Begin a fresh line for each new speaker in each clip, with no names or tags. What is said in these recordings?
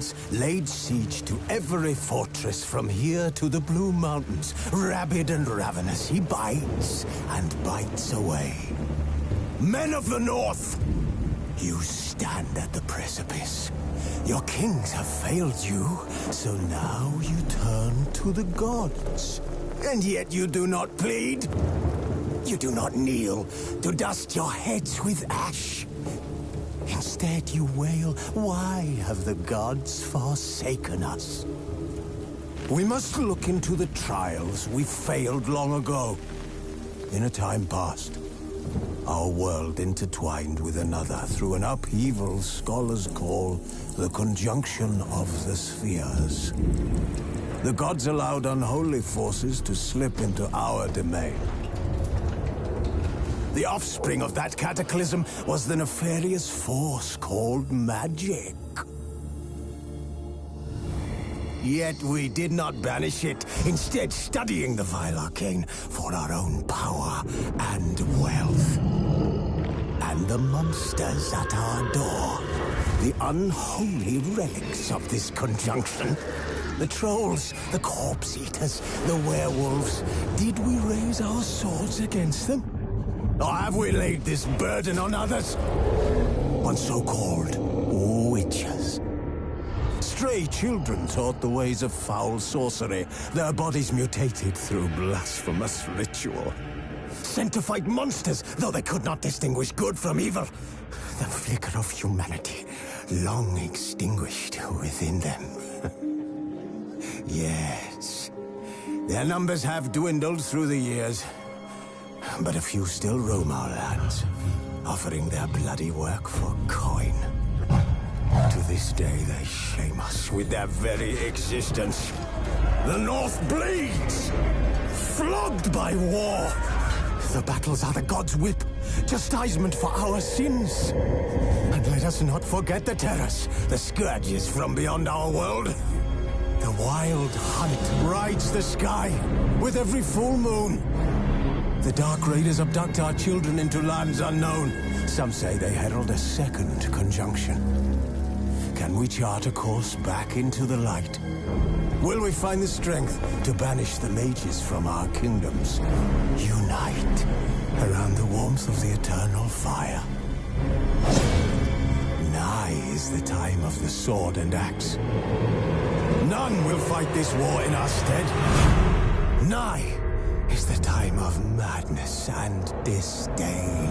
Gods laid siege to every fortress from here to the Blue Mountains. Rabid and ravenous, he bites and bites away. Men of the North, you stand at the precipice. Your kings have failed you, so now you turn to the gods. And yet you do not plead. You do not kneel to dust your heads with ash. Instead you wail, why have the gods forsaken us? We must look into the trials we failed long ago. In a time past, our world intertwined with another through an upheaval scholars call the conjunction of the spheres. The gods allowed unholy forces to slip into our domain. The offspring of that cataclysm was the nefarious force called magic. Yet we did not banish it, instead studying the vile arcane for our own power and wealth. And the monsters at our door, the unholy relics of this conjunction. The trolls, the corpse-eaters, the werewolves. Did we raise our swords against them? Or have we laid this burden on others? On so-called witches. Stray children taught the ways of foul sorcery, their bodies mutated through blasphemous ritual. Sent to fight monsters, though they could not distinguish good from evil. The flicker of humanity, long extinguished within them. Yes, their numbers have dwindled through the years. But a few still roam our lands, offering their bloody work for coin. To this day, they shame us with their very existence. The North bleeds, flogged by war. The battles are the gods' whip, chastisement for our sins. And let us not forget the terrors, the scourges from beyond our world. The wild hunt rides the sky with every full moon. The Dark Raiders abduct our children into lands unknown. Some say they herald a second conjunction. Can we chart a course back into the light? Will we find the strength to banish the mages from our kingdoms? Unite around the warmth of the eternal fire. Nigh is the time of the sword and axe. None will fight this war in our stead. Nigh is the time of madness and disdain.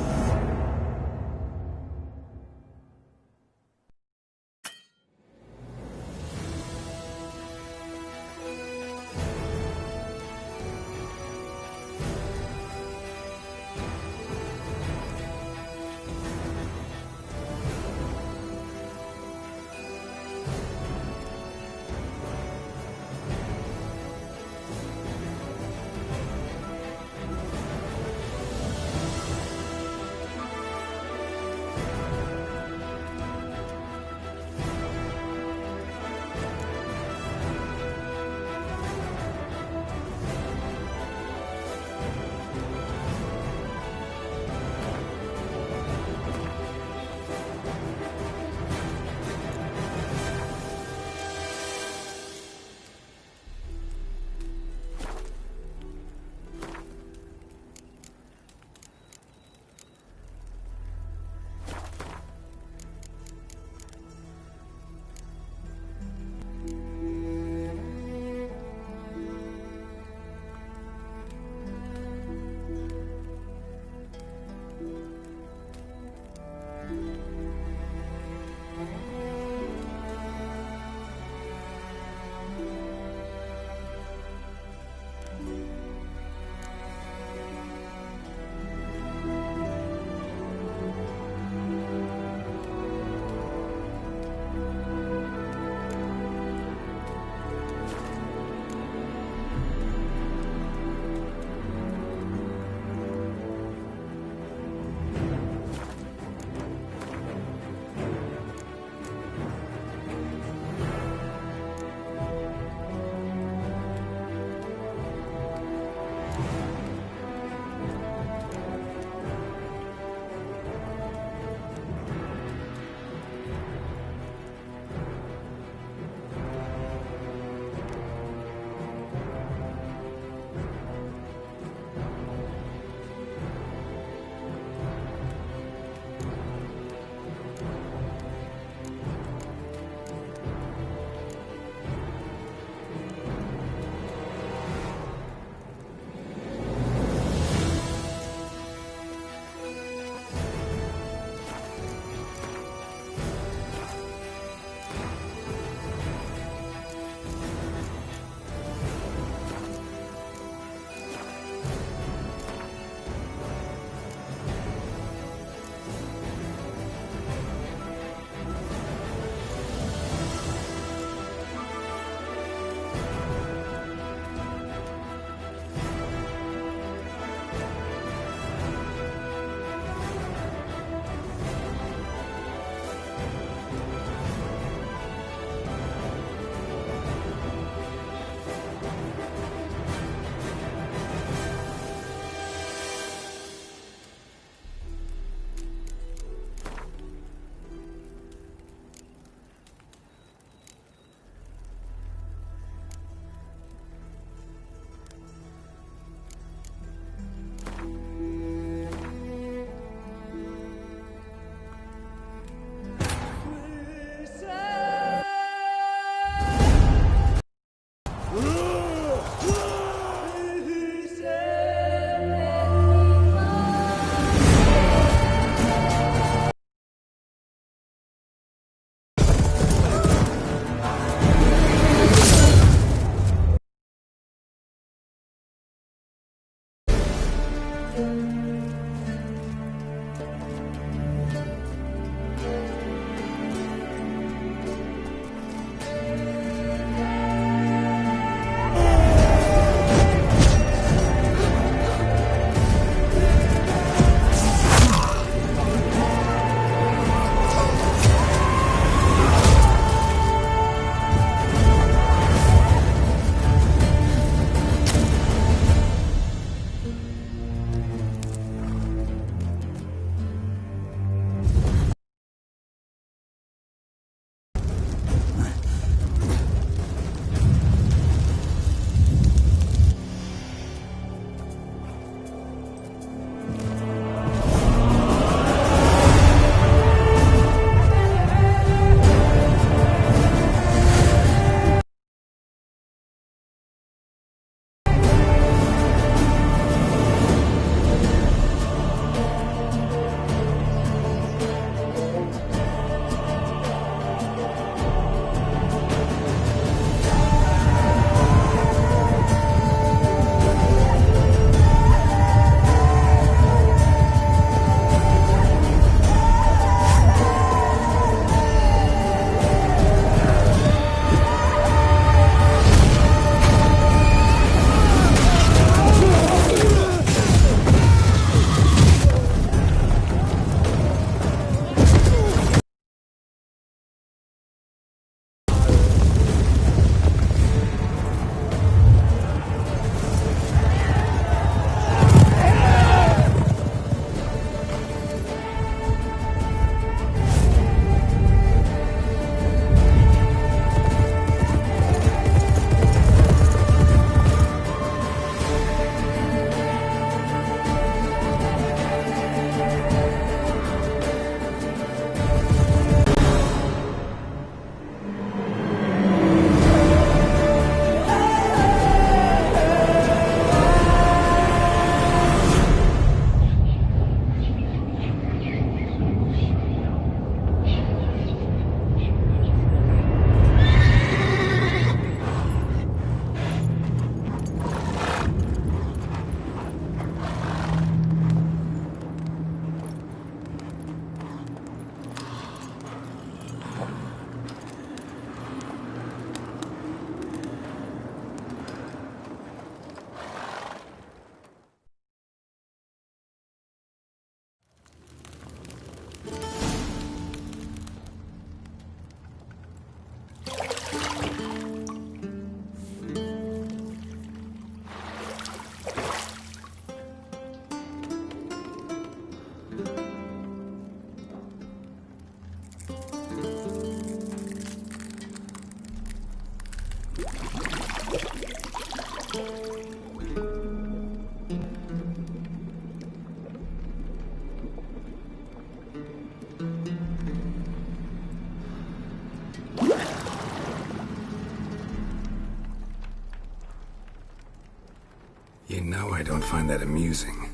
You know I don't find that amusing.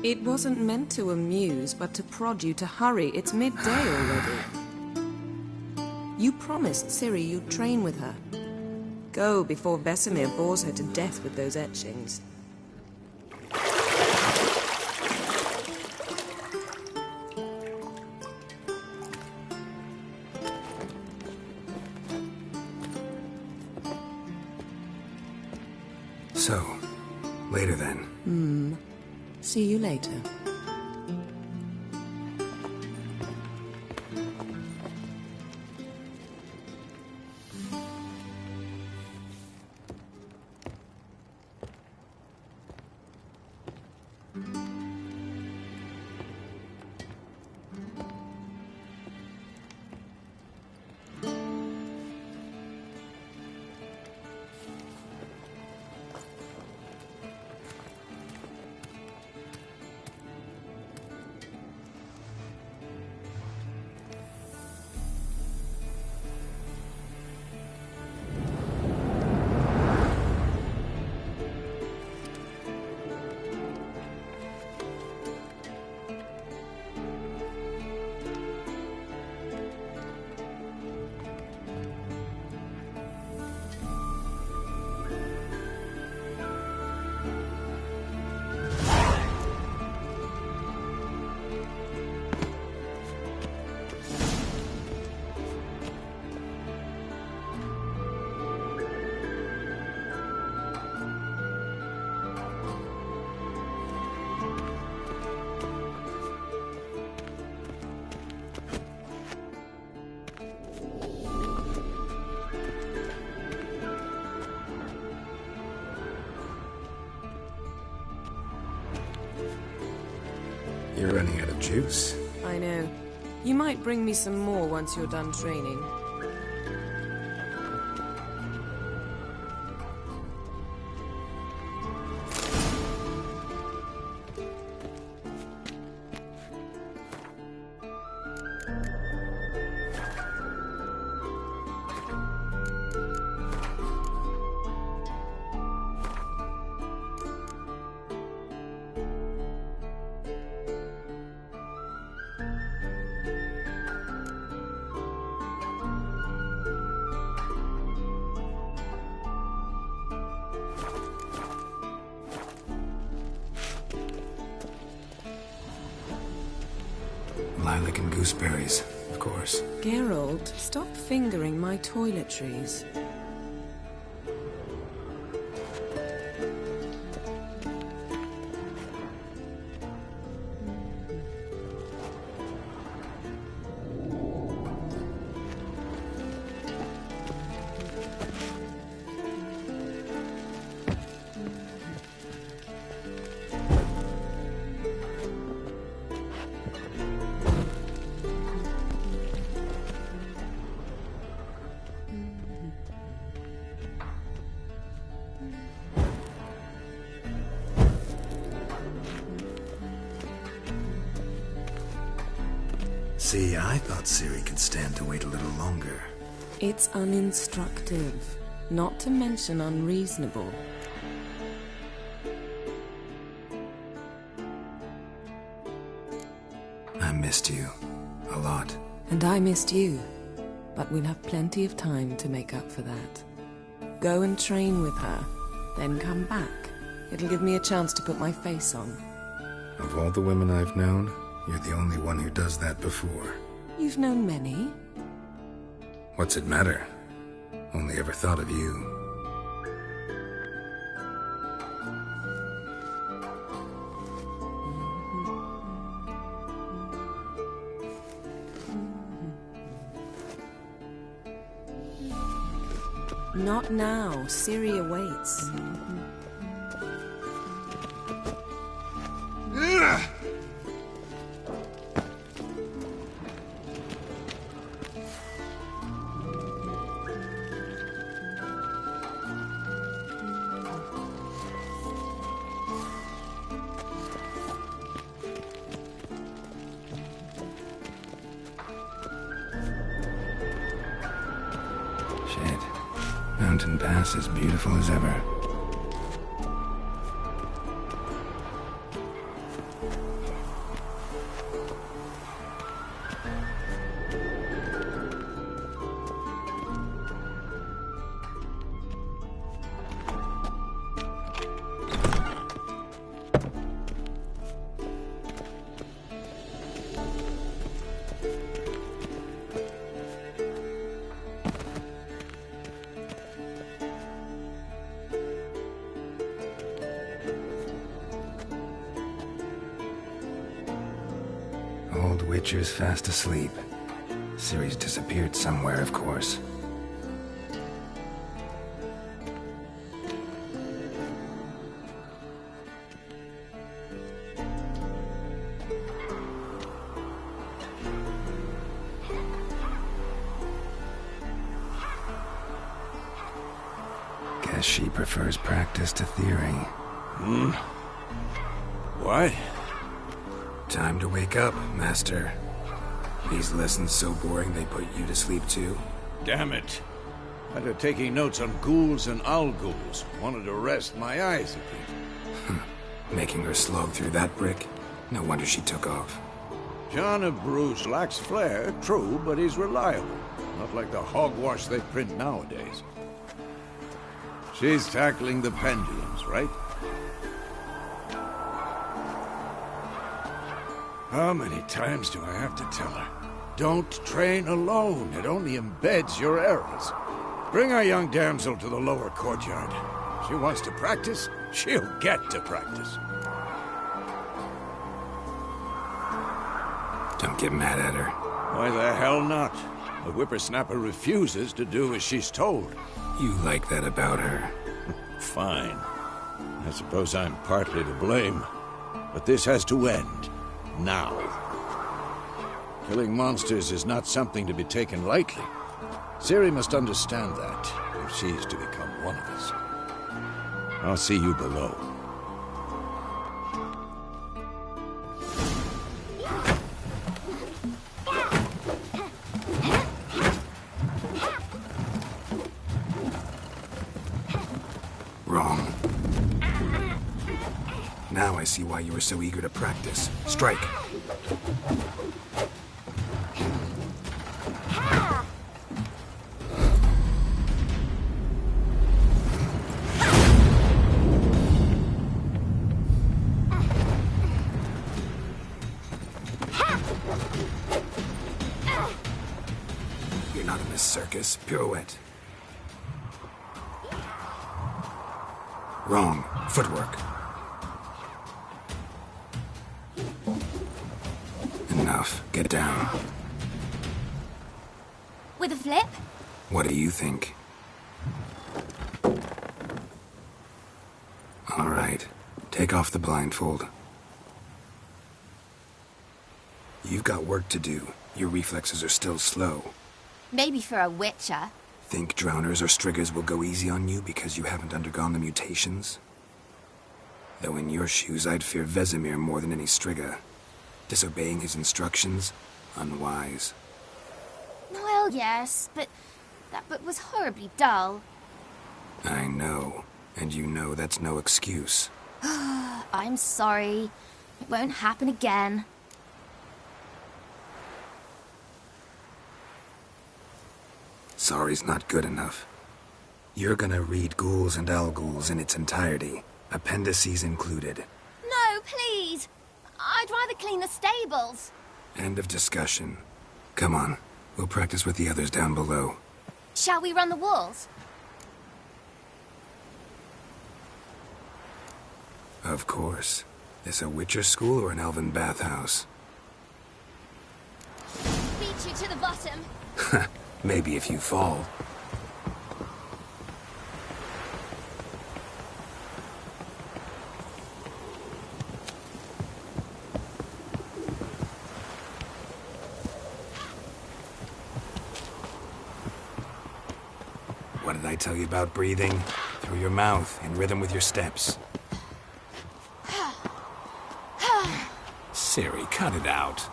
It wasn't meant to amuse, but to prod you to hurry. It's midday already. You promised Ciri you'd train with her. Go before Vesemir bores her to death with those etchings.
So, later then.
See you later.
You're running out of juice.
I know. You might bring me some more once you're done training.
Lilac and gooseberries, of course.
Geralt, stop fingering my toiletries.
See, I thought Ciri could stand to wait a little longer.
It's uninstructive, not to mention unreasonable.
I missed you. A lot.
And I missed you. But we'll have plenty of time to make up for that. Go and train with her, then come back. It'll give me a chance to put my face on.
Of all the women I've known, you're the only one who does that before.
You've known many.
What's it matter? Only ever thought of you.
Not now. Ciri awaits.
Shit. Mountain Pass as beautiful as ever. Old Witcher's fast asleep. Ciri's disappeared somewhere, of course. Guess she prefers practice to theory.
What?
Time to wake up, Master. These lessons so boring they put you to sleep too?
Damn it. After taking notes on ghouls and owl-ghouls, wanted to rest my eyes a bit.
Making her slog through that brick? No wonder she took off.
John of Bruges lacks flair, true, but he's reliable. Not like the hogwash they print nowadays. She's tackling the pendulums, right? How many times do I have to tell her? Don't train alone. It only embeds your errors. Bring our young damsel to the lower courtyard. She wants to practice, she'll get to practice.
Don't get mad at her.
Why the hell not? The whippersnapper refuses to do as she's told.
You like that about her.
Fine. I suppose I'm partly to blame. But this has to end. Now. Killing monsters is not something to be taken lightly. Ciri must understand that, if she is to become one of us. I'll see you below.
Wrong. Now I see why you were so eager to practice. Strike. You're not in this circus. Pirouette. Wrong. Footwork. Enough. Get down.
With a flip?
What do you think? All right. Take off the blindfold. You've got work to do. Your reflexes are still slow.
Maybe for a witcher.
Think drowners or striggers will go easy on you because you haven't undergone the mutations? Though in your shoes, I'd fear Vesemir more than any strigger. Disobeying his instructions? Unwise.
Well, yes, but that book was horribly dull.
I know. And you know that's no excuse.
I'm sorry. It won't happen again.
Sorry's not good enough. You're gonna read Ghouls and Owl-Ghouls in its entirety, appendices included.
No, please! I'd rather clean the stables.
End of discussion. Come on, we'll practice with the others down below.
Shall we run the walls?
Of course. This a Witcher school or an elven bathhouse?
Beat you to the bottom.
Maybe if you fall. What did I tell you about breathing? Through your mouth, in rhythm with your steps. Ciri, cut it out.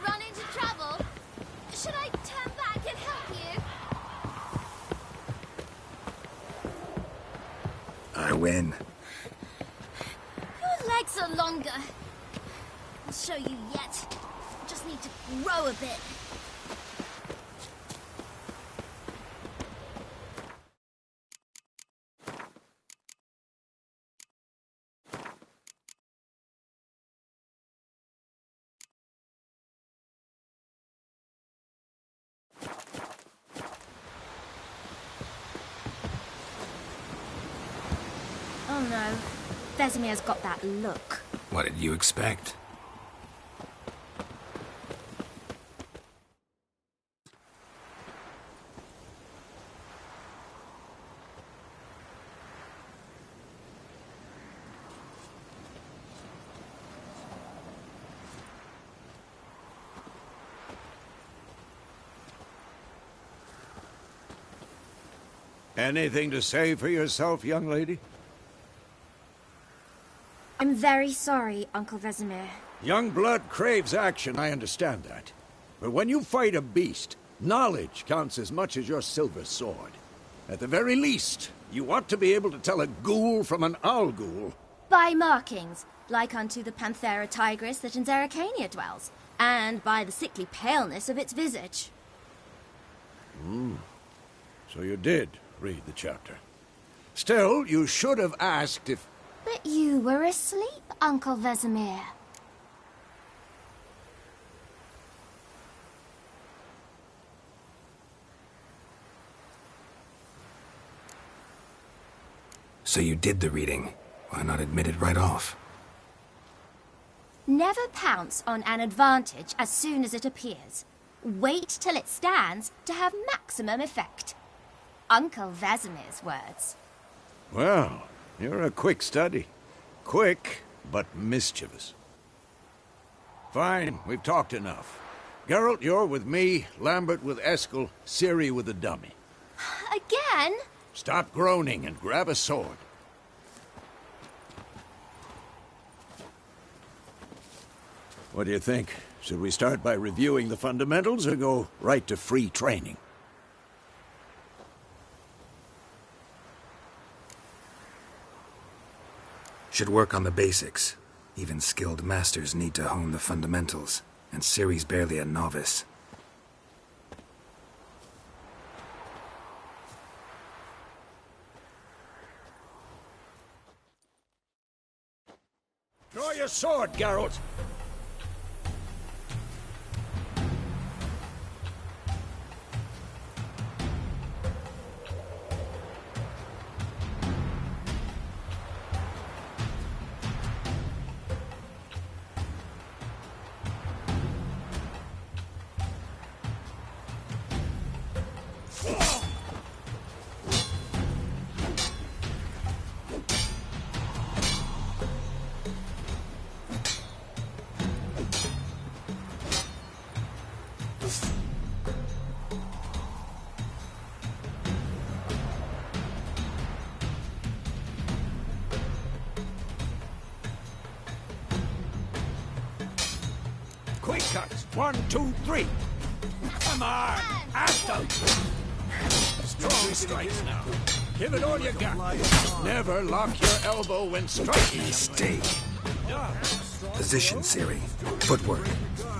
Run into trouble? Should I turn back and help you?
I win.
Your legs are longer. I'll show you yet. Just need to grow a bit. Oh no, Vesemir's got that look.
What did you expect?
Anything to say for yourself, young lady?
I'm very sorry, Uncle Vesemir.
Young blood craves action, I understand that. But when you fight a beast, knowledge counts as much as your silver sword. At the very least, you ought to be able to tell a ghoul from an owl ghoul.
By markings, like unto the Panthera tigris that in Zerrikania dwells, and by the sickly paleness of its visage.
So you did read the chapter. Still, you should have asked if...
But you were asleep, Uncle Vesemir.
So you did the reading. Why not admit it right off?
Never pounce on an advantage as soon as it appears. Wait till it stands to have maximum effect. Uncle Vesemir's words.
Well, you're a quick study. Quick, but mischievous. Fine, we've talked enough. Geralt, you're with me, Lambert with Eskel, Ciri with the dummy.
Again?
Stop groaning and grab a sword. What do you think? Should we start by reviewing the fundamentals or go right to free training?
Should work on the basics. Even skilled masters need to hone the fundamentals, and Ciri's barely a novice.
Draw your sword, Geralt! Quick cuts. 1, 2, 3. Come on! After! Strong strikes now. Give it all you got. Never lock your elbow when striking.
Stay. Position, Ciri. Footwork.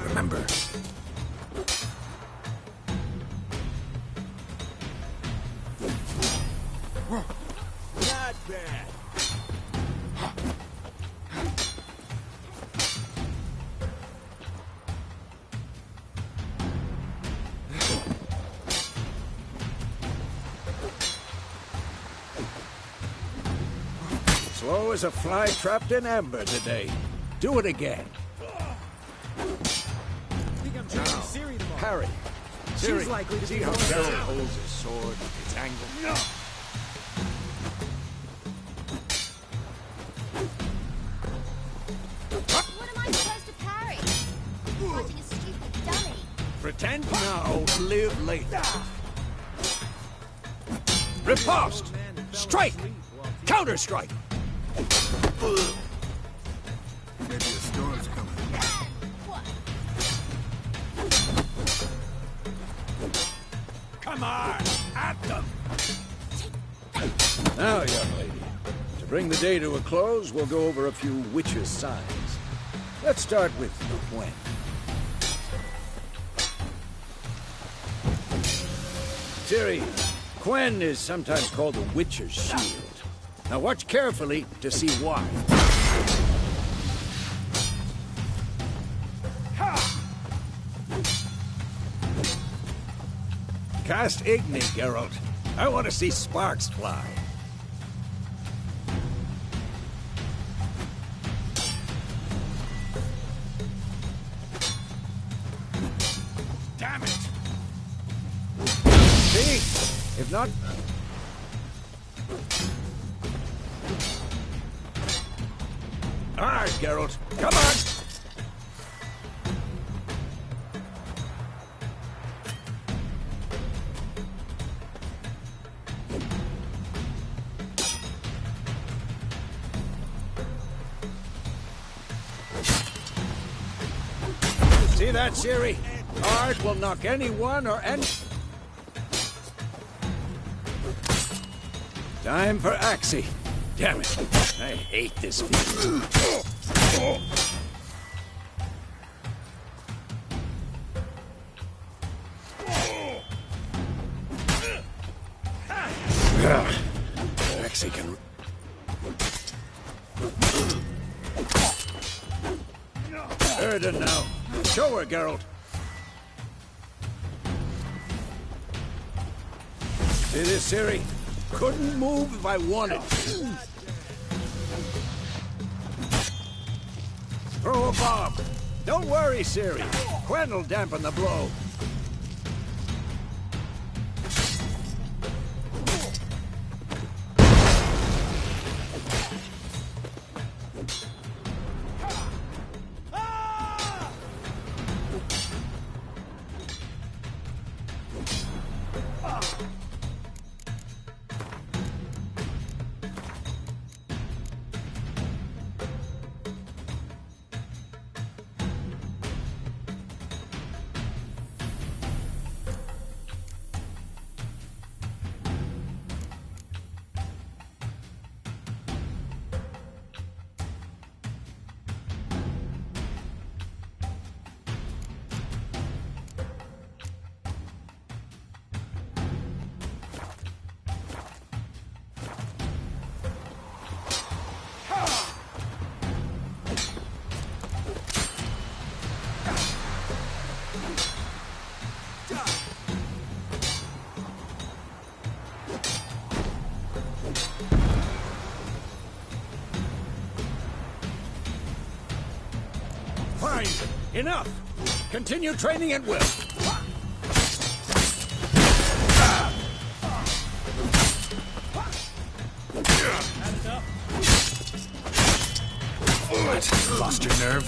Remember.
Not bad. Slow as a fly trapped in amber today. Do it again. Now, parry. Siri, see how Geralt holds his sword, its angle?
What am I supposed to parry? Fighting a stupid dummy.
Pretend now, live later. Riposte! Strike! Counter-strike!
Maybe a storm's coming.
Come on! At them! Now, young lady, to bring the day to a close, we'll go over a few witches' signs. Let's start with Gwen. Ciri, Gwen is sometimes called the Witcher's Shield. Now watch carefully to see why. Cast Igni, Geralt. I want to see sparks fly. Damn it! See? If not... All right, Geralt. Come on! See that, Ciri? Art will knock anyone or any... Time for Axie. Damn it. I hate this feeling. Axie can... Erden now. Show her, Geralt. See this, Ciri? Couldn't move if I wanted to. Throw a bomb. Don't worry, Ciri. Gwen will dampen the blow. Fine. Enough. Continue training at will.
What? Lost your nerve?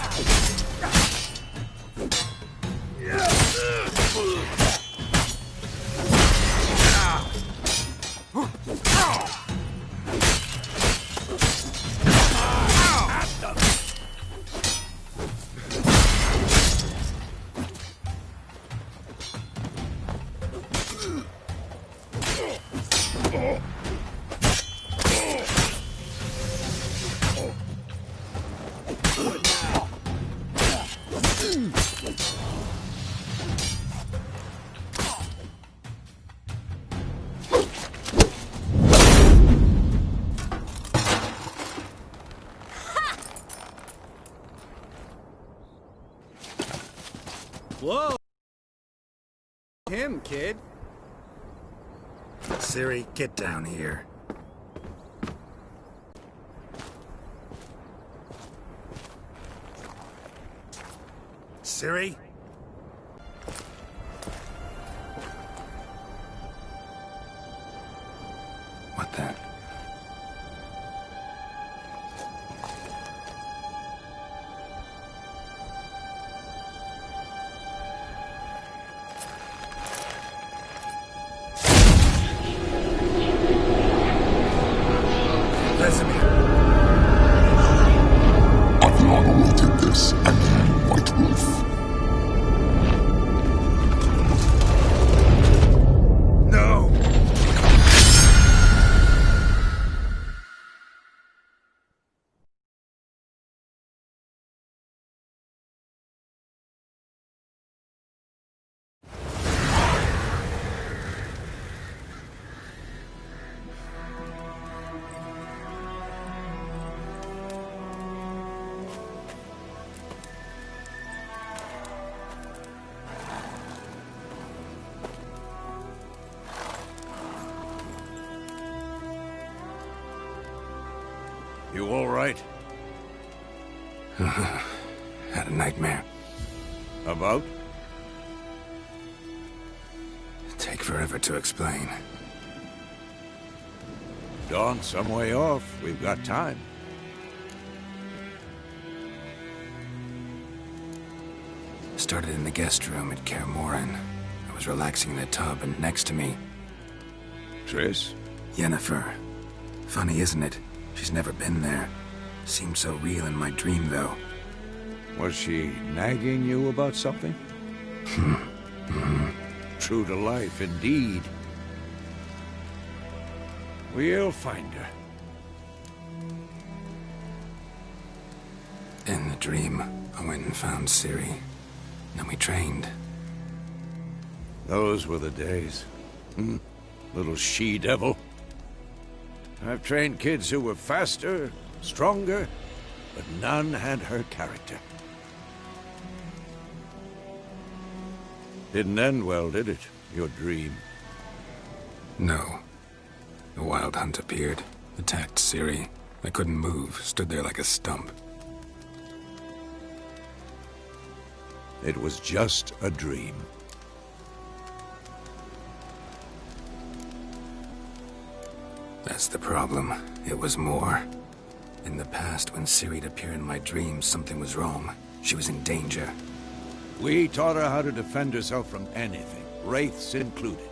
Whoa! Him, kid.
Ciri, get down here.
Ciri?
What the?
Adriana did this, and you, White Wolf.
No!
You all right?
Had a nightmare.
About?
Take forever to explain.
Dawn's some way off. We've got time.
Started in the guest room at Kaer Morhen. I was relaxing in the tub, and next to me,
Triss?
Yennefer. Funny, isn't it? She's never been there. Seemed so real in my dream, though.
Was she nagging you about something? True to life, indeed. We'll find her.
In the dream, I went and found Ciri. Then we trained.
Those were the days. Little she-devil. I've trained kids who were faster, stronger, but none had her character. Didn't end well, did it? Your dream?
No. The Wild Hunt appeared, attacked Ciri. I couldn't move, stood there like a stump.
It was just a dream.
That's the problem. It was more. In the past, when Ciri'd appear in my dreams, something was wrong. She was in danger.
We taught her how to defend herself from anything, wraiths included.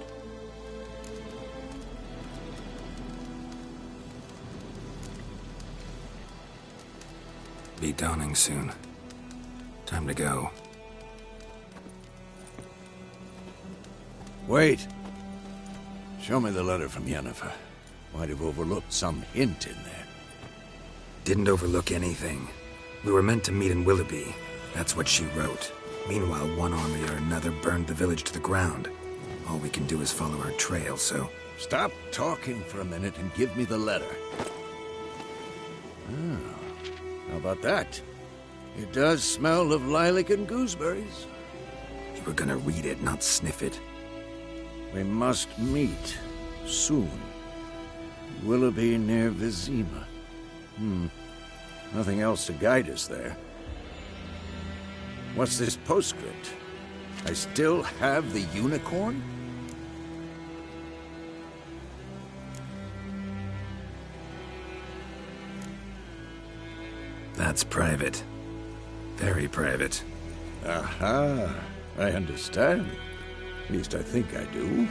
Be dawning soon. Time to go.
Wait. Show me the letter from Yennefer. Might have overlooked some hint in there.
Didn't overlook anything. We were meant to meet in Willoughby. That's what she wrote. Meanwhile, one army or another burned the village to the ground. All we can do is follow her trail, so...
Stop talking for a minute and give me the letter. How about that? It does smell of lilac and gooseberries.
You were gonna read it, not sniff it.
We must meet. Soon. Willoughby near Vizima. Nothing else to guide us there. What's this postscript? I still have the unicorn?
That's private. Very private.
Aha, I understand. At least I think I do.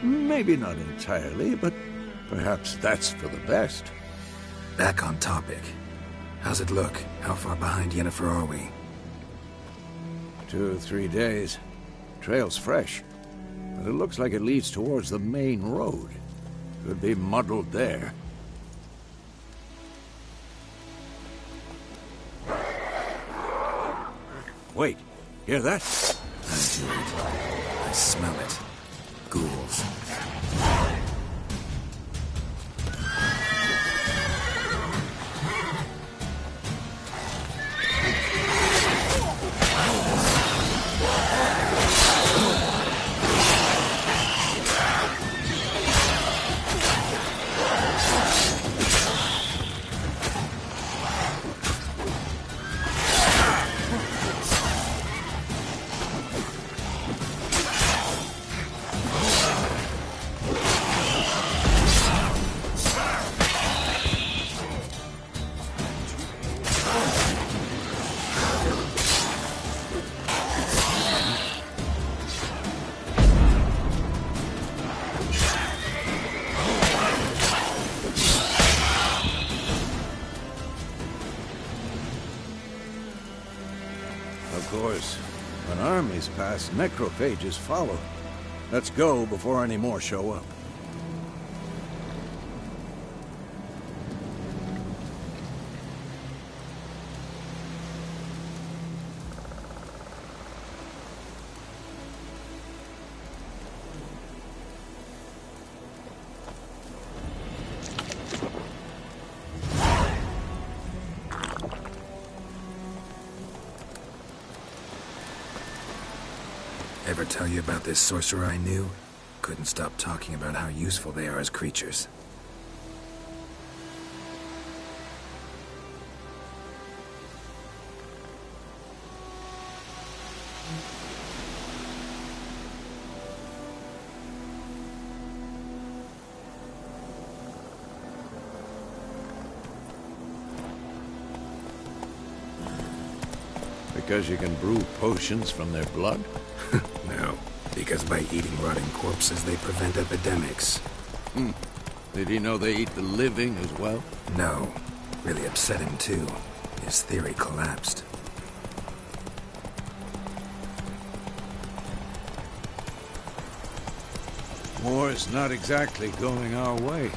Maybe not entirely, but perhaps that's for the best.
Back on topic. How's it look? How far behind Yennefer are we?
2 or 3 days. Trail's fresh, but it looks like it leads towards the main road. Could be muddled there. Wait, hear that?
I do it. I smell it. Ghouls.
course. When armies pass, necrophages follow. Let's go before any more show up.
Ever tell you about this sorcerer I knew? Couldn't stop talking about how useful they are as creatures.
Because you can brew potions from their blood?
No, because by eating rotting corpses, they prevent epidemics.
Did he know they eat the living as well?
No. Really upset him, too. His theory collapsed.
War's not exactly going our way.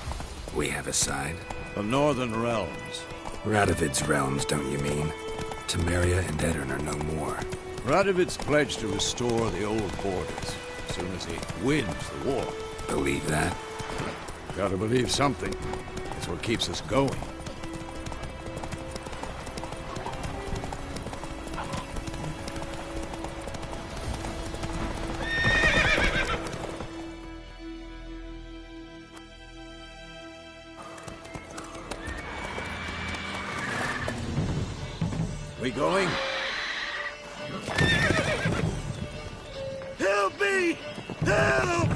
We have a side.
The Northern Realms.
Radovid's realms, don't you mean? Temeria and Edirn are no more.
Radovid's pledged to restore the old borders as soon as he wins the war.
Believe that?
Gotta believe something. That's what keeps us going. We going? Help me! Help!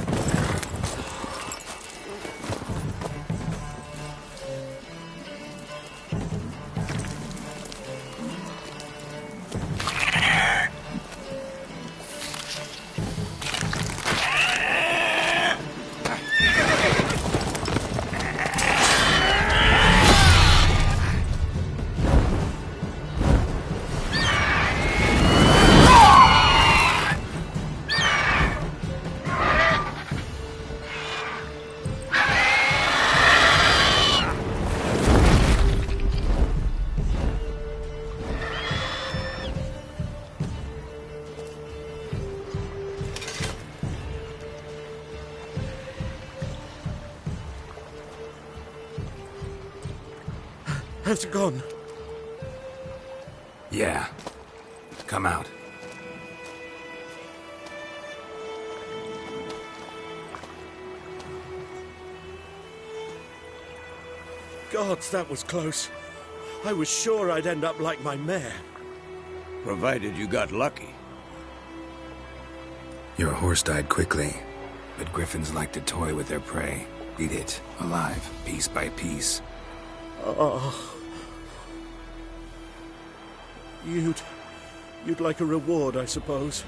Has it gone?
Yeah. Come out.
Gods, that was close. I was sure I'd end up like my mare.
Provided you got lucky.
Your horse died quickly, but griffins like to toy with their prey. Eat it, alive, piece by piece.
Oh. You'd like a reward, I suppose.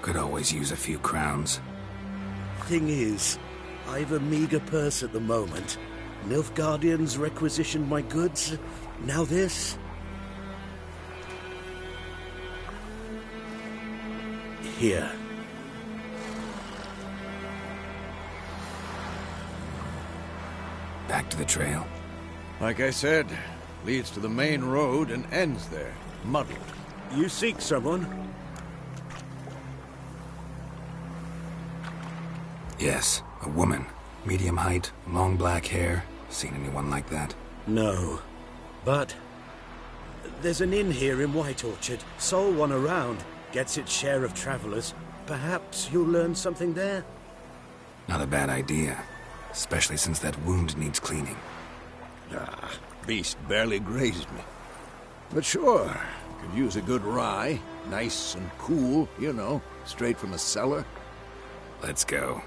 Could always use a few crowns.
Thing is, I've a meager purse at the moment. Nilfgaardians requisitioned my goods. Now this. Here.
Back to the trail.
Like I said, leads to the main road and ends there, muddled.
You seek someone?
Yes, a woman. Medium height, long black hair. Seen anyone like that?
No. But there's an inn here in White Orchard. Sole one around. Gets its share of travelers. Perhaps you'll learn something there?
Not a bad idea. Especially since that wound needs cleaning.
Ah, beast barely grazed me. But sure, could use a good rye. Nice and cool, you know, straight from a cellar.
Let's go.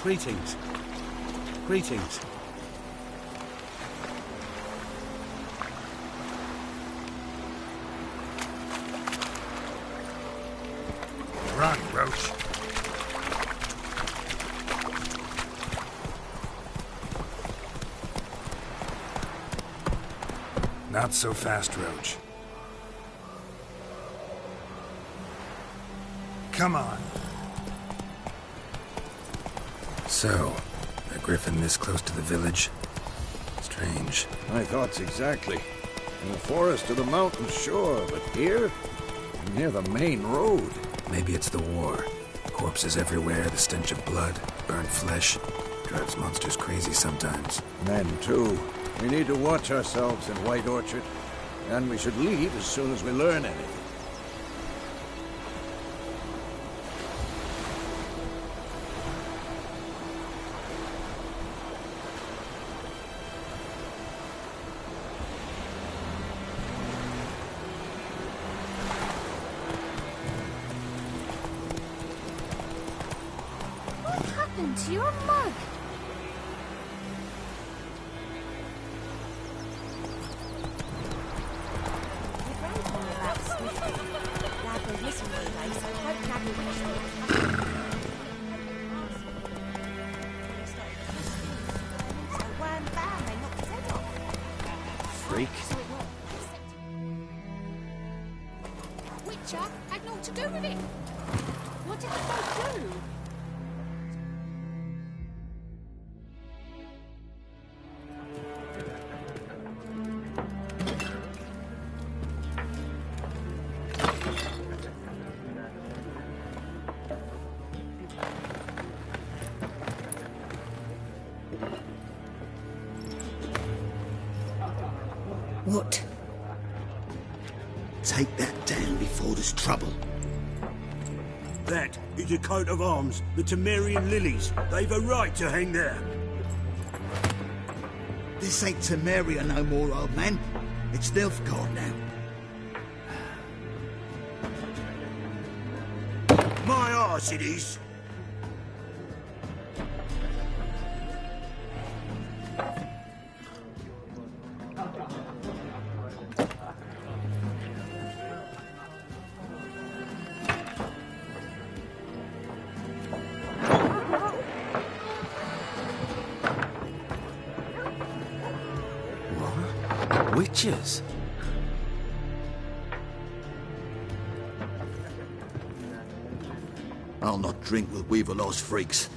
Greetings. Greetings.
Run, Roach.
Not so fast, Roach. Come on. So, a griffin this close to the village? Strange.
My thoughts exactly. In the forest or the mountains, sure, but here? Near the main road.
Maybe it's the war. Corpses everywhere, the stench of blood, burnt flesh. Drives monsters crazy sometimes.
Men, too. We need to watch ourselves in White Orchard. And we should leave as soon as we learn anything.
What happened to your mug?
Freak.
Witcher had naught to do with it. What did they do?
What?
Take that down before there's trouble.
That is a coat of arms, the Temerian lilies. They've a right to hang there.
This ain't Temeria no more, old man. It's Nilfgaard now.
My arse it is.
Witches?
I'll not drink with Weaverlaw's freaks.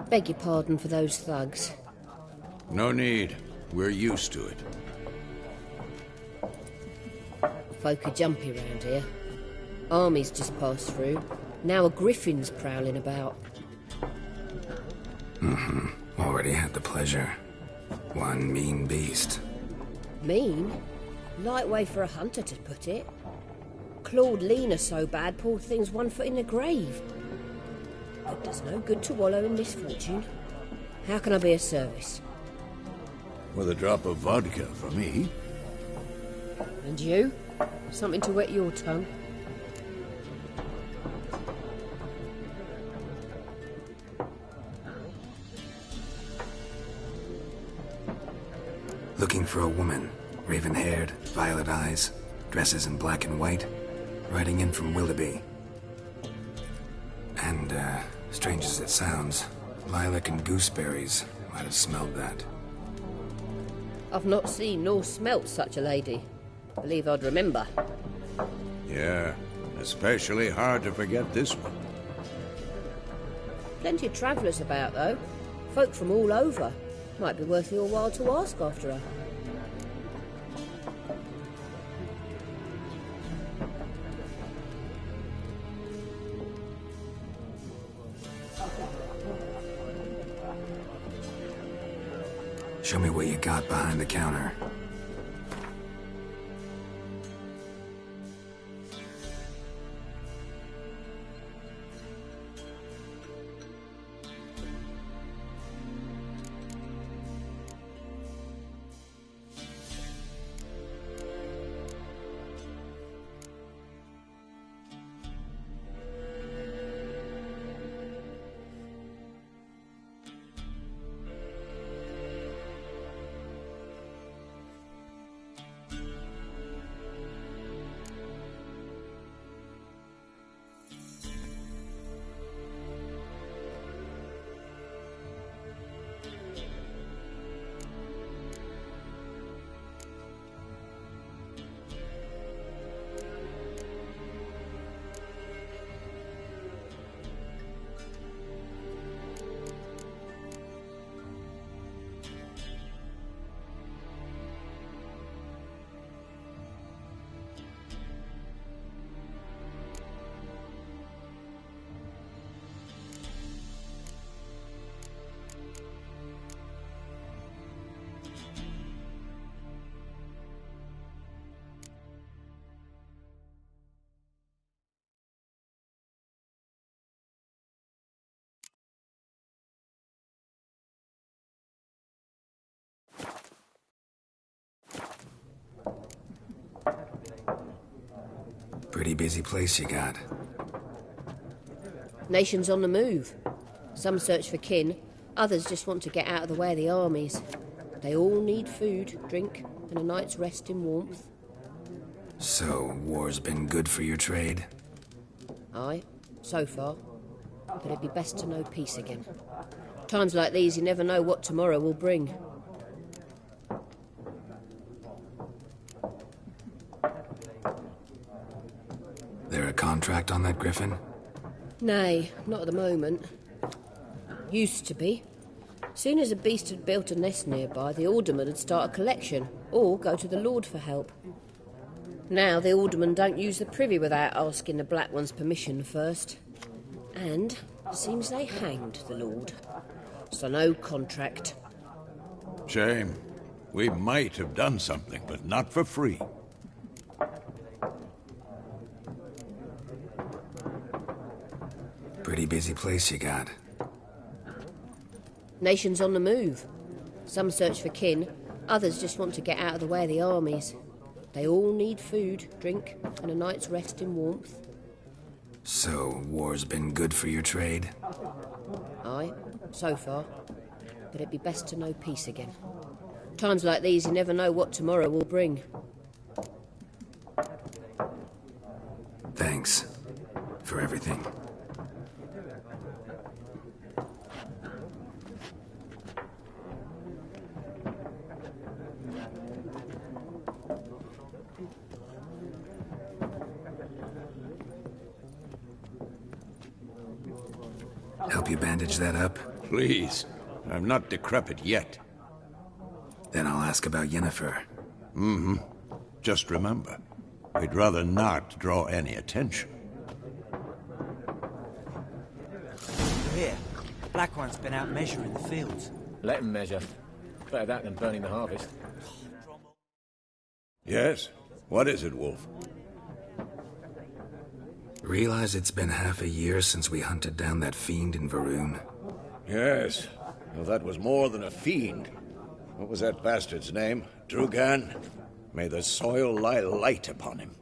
Beg your pardon for those thugs.
No need. We're used to it.
Folk are jumpy round here. Armies just passed through. Now a griffin's prowling about.
Already had the pleasure. One mean beast.
Mean? Light way for a hunter to put it. Clawed Lena so bad, poor thing's 1 foot in the grave. It does no good to wallow in misfortune. How can I be of service?
With a drop of vodka for me.
And you? Something to wet your tongue?
Looking for a woman. Raven-haired, violet eyes, dresses in black and white. Riding in from Willoughby. And, strange as it sounds, lilac and gooseberries might have smelled that.
I've not seen nor smelt such a lady. Believe I'd remember.
Yeah, especially hard to forget this one.
Plenty of travellers about, though. Folk from all over. Might be worth your while to ask after her.
Show me what you got behind the counter. Pretty busy place you got.
Nations on the move. Some search for kin, others just want to get out of the way of the armies. They all need food, drink, and a night's rest in warmth.
So, war's been good for your trade?
Aye, so far. But it'd be best to know peace again. Times like these, you never know what tomorrow will bring.
There a contract on that griffin?
Nay, not at the moment. Used to be. Soon as a beast had built a nest nearby, the alderman would start a collection, or go to the Lord for help. Now the aldermen don't use the privy without asking the Black One's permission first. And seems they hanged the Lord. So no contract.
Shame. We might have done something, but not for free.
Pretty busy place you got.
Nations on the move. Some search for kin, others just want to get out of the way of the armies. They all need food, drink, and a night's rest in warmth.
So, war's been good for your trade?
Aye, so far. But it'd be best to know peace again. Times like these, you never know what tomorrow will bring.
Thanks. For everything. Help you bandage that up?
Please. I'm not decrepit yet.
Then I'll ask about Yennefer.
Mm-hmm. Just remember, we'd rather not draw any attention.
Here, the Black One's been out measuring the fields.
Let him measure. Better that than burning the harvest.
Yes? What is it, Wolf?
Realize it's been half a year since we hunted down that fiend in Varun?
Yes. Well, that was more than a fiend. What was that bastard's name? Drugan? May the soil lie light upon him.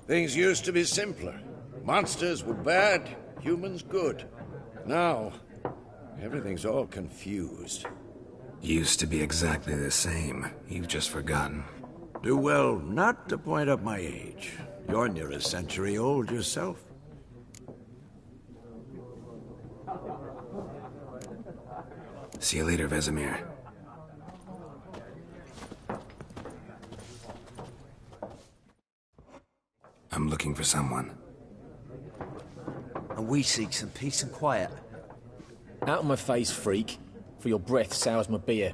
Things used to be simpler. Monsters were bad, humans good. Now, everything's all confused.
Used to be exactly the same. You've just forgotten.
Do well not to point up my age. You're near a century old yourself.
See you later, Vesemir. I'm looking for someone.
And we seek some peace and quiet.
Out of my face, freak. For your breath sours my beer.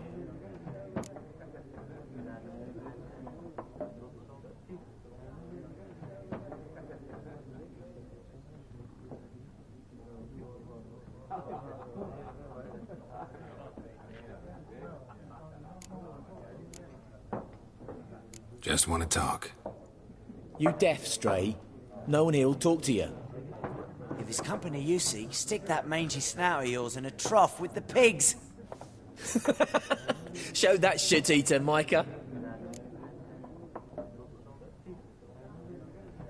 Just want to talk.
You deaf, Stray? No one here'll talk to you.
If it's company you seek, stick that mangy snout of yours in a trough with the pigs.
Show that shit-eater, Micah.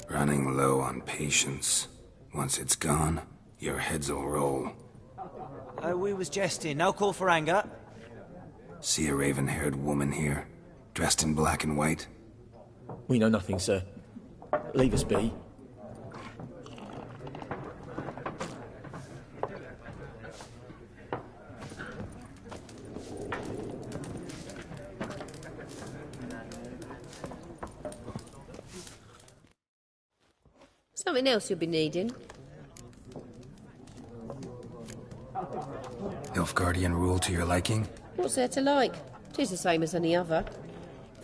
Running low on patience. Once it's gone, your heads will roll.
We was jesting. No call for anger.
See a raven-haired woman here, dressed in black and white?
We know nothing, sir. Leave us be.
Something else you'll be needing?
Nilfgaardian rule to your liking?
What's there to like? 'Tis the same as any other.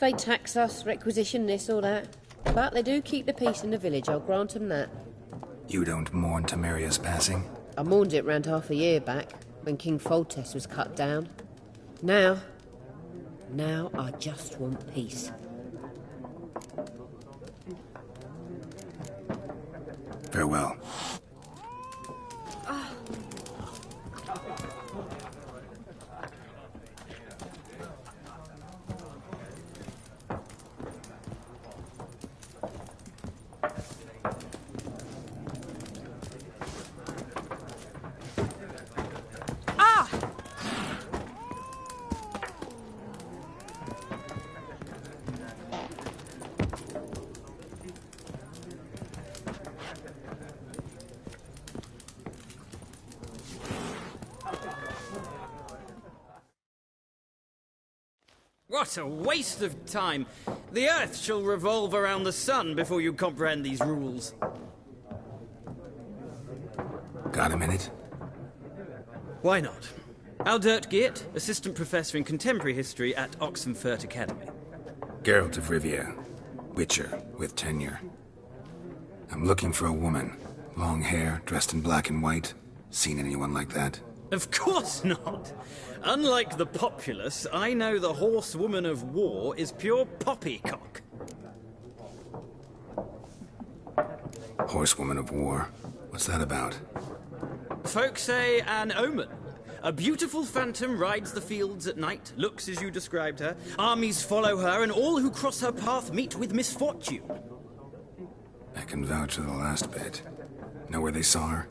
They tax us, requisition this or that. But they do keep the peace in the village, I'll grant 'em that.
You don't mourn Temeria's passing?
I mourned it round half a year back, when King Foltest was cut down. Now I just want peace.
Farewell.
What a waste of time. The Earth shall revolve around the sun before you comprehend these rules.
Got a minute?
Why not? Aldert Geert, Assistant Professor in Contemporary History at Oxenfurt Academy.
Geralt of Rivia, Witcher with tenure. I'm looking for a woman. Long hair, dressed in black and white. Seen anyone like that?
Of course not. Unlike the populace, I know the horsewoman of war is pure poppycock.
Horsewoman of war? What's that about?
Folk say an omen. A beautiful phantom rides the fields at night, looks as you described her. Armies follow her, and all who cross her path meet with misfortune.
I can vouch for the last bit. Know where they saw her?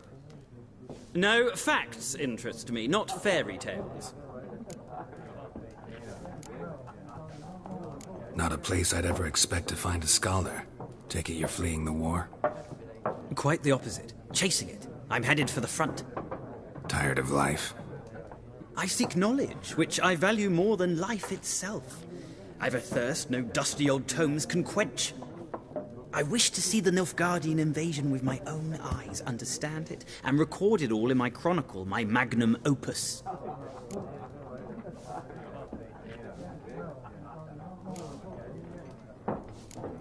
No, facts interest me, not fairy tales.
Not a place I'd ever expect to find a scholar. Take it you're fleeing the war?
Quite the opposite. Chasing it. I'm headed for the front.
Tired of life?
I seek knowledge, which I value more than life itself. I've a thirst no dusty old tomes can quench. I wish to see the Nilfgaardian invasion with my own eyes, understand it, and record it all in my chronicle, my magnum opus.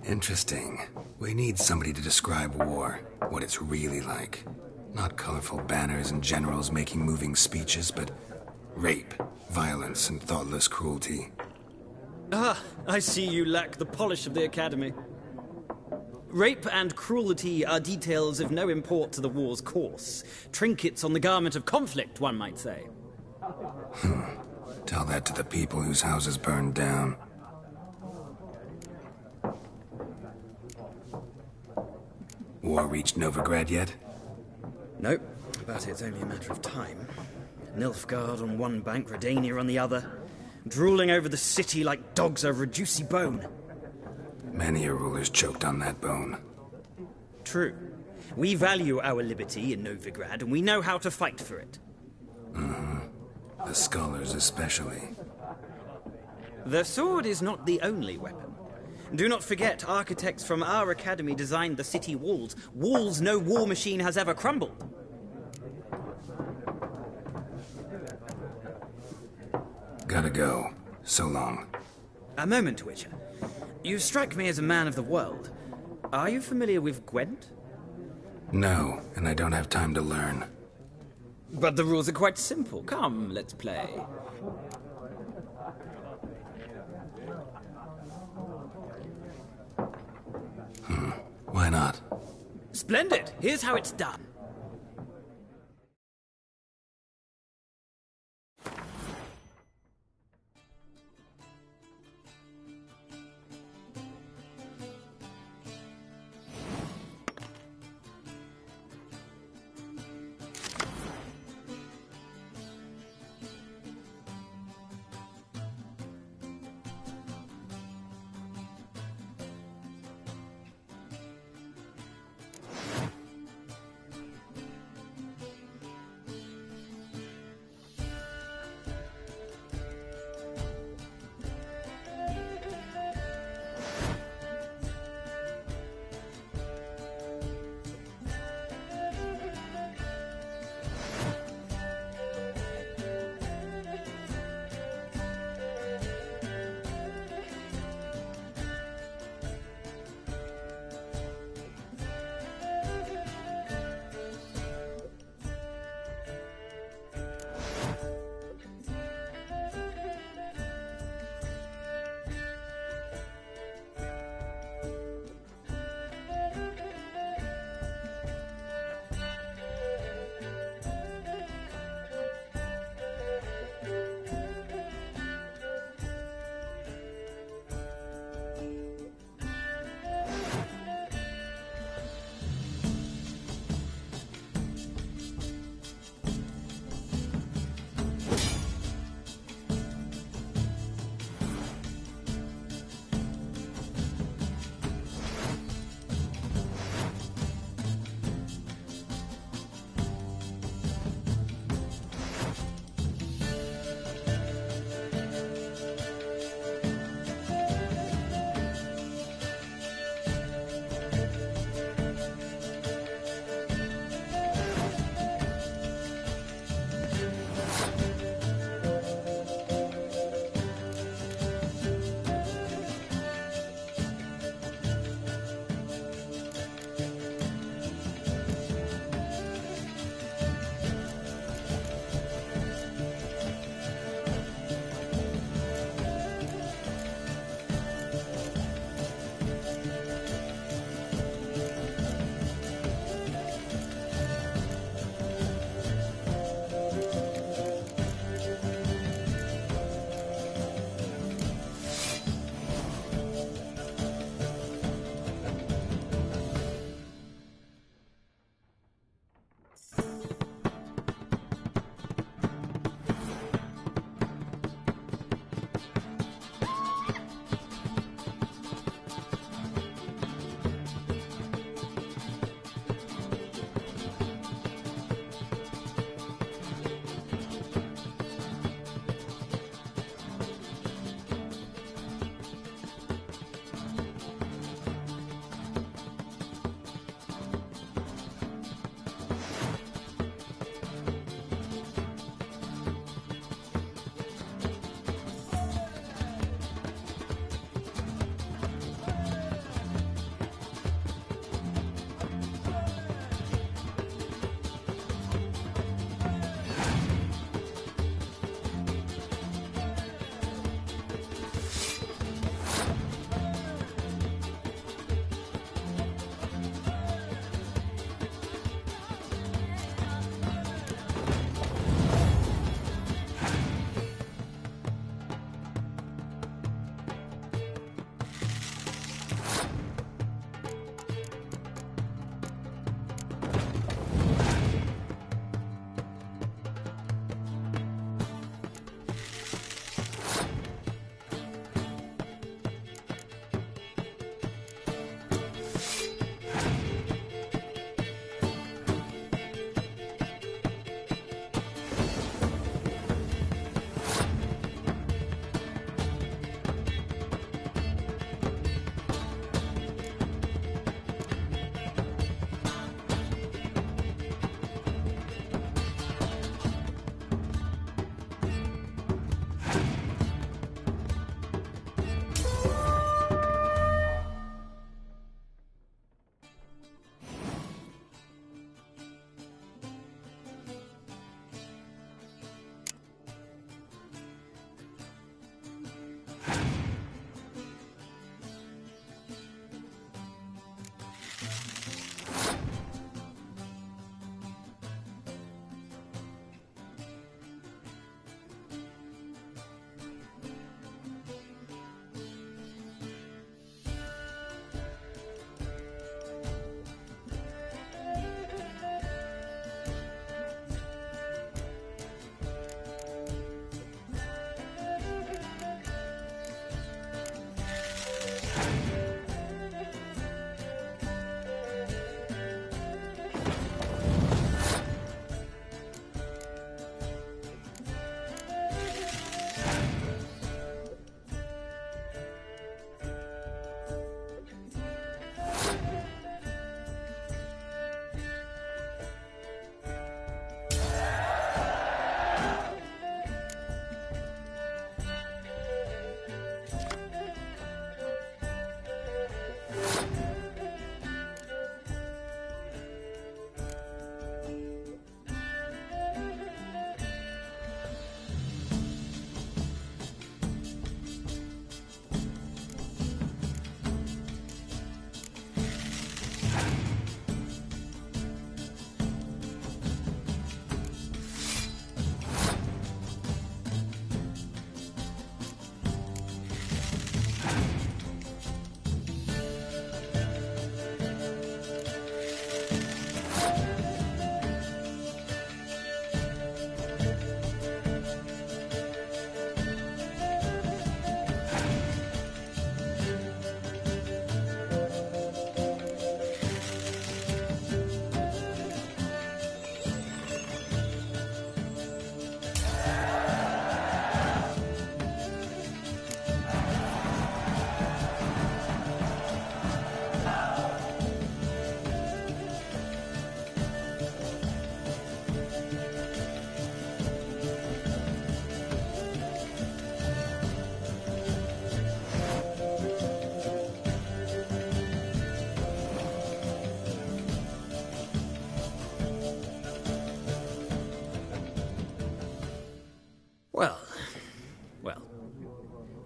Interesting. We need somebody to describe war, what it's really like. Not colorful banners and generals making moving speeches, but rape, violence, and thoughtless cruelty.
Ah, I see you lack the polish of the Academy. Rape and cruelty are details of no import to the war's course. Trinkets on the garment of conflict, one might say.
Tell that to the people whose houses burned down. War reached Novigrad yet?
Nope, but it's only a matter of time. Nilfgaard on one bank, Redania on the other, drooling over the city like dogs over a juicy bone.
Many a ruler's choked on that bone.
True. We value our liberty in Novigrad, and we know how to fight for it.
The scholars especially.
The sword is not the only weapon. Do not forget, architects from our academy designed the city walls. Walls no war machine has ever crumbled.
Gotta go. So long.
A moment, Witcher. You strike me as a man of the world. Are you familiar with Gwent?
No, and I don't have time to learn.
But the rules are quite simple. Come, let's play.
Why not?
Splendid! Here's how it's done.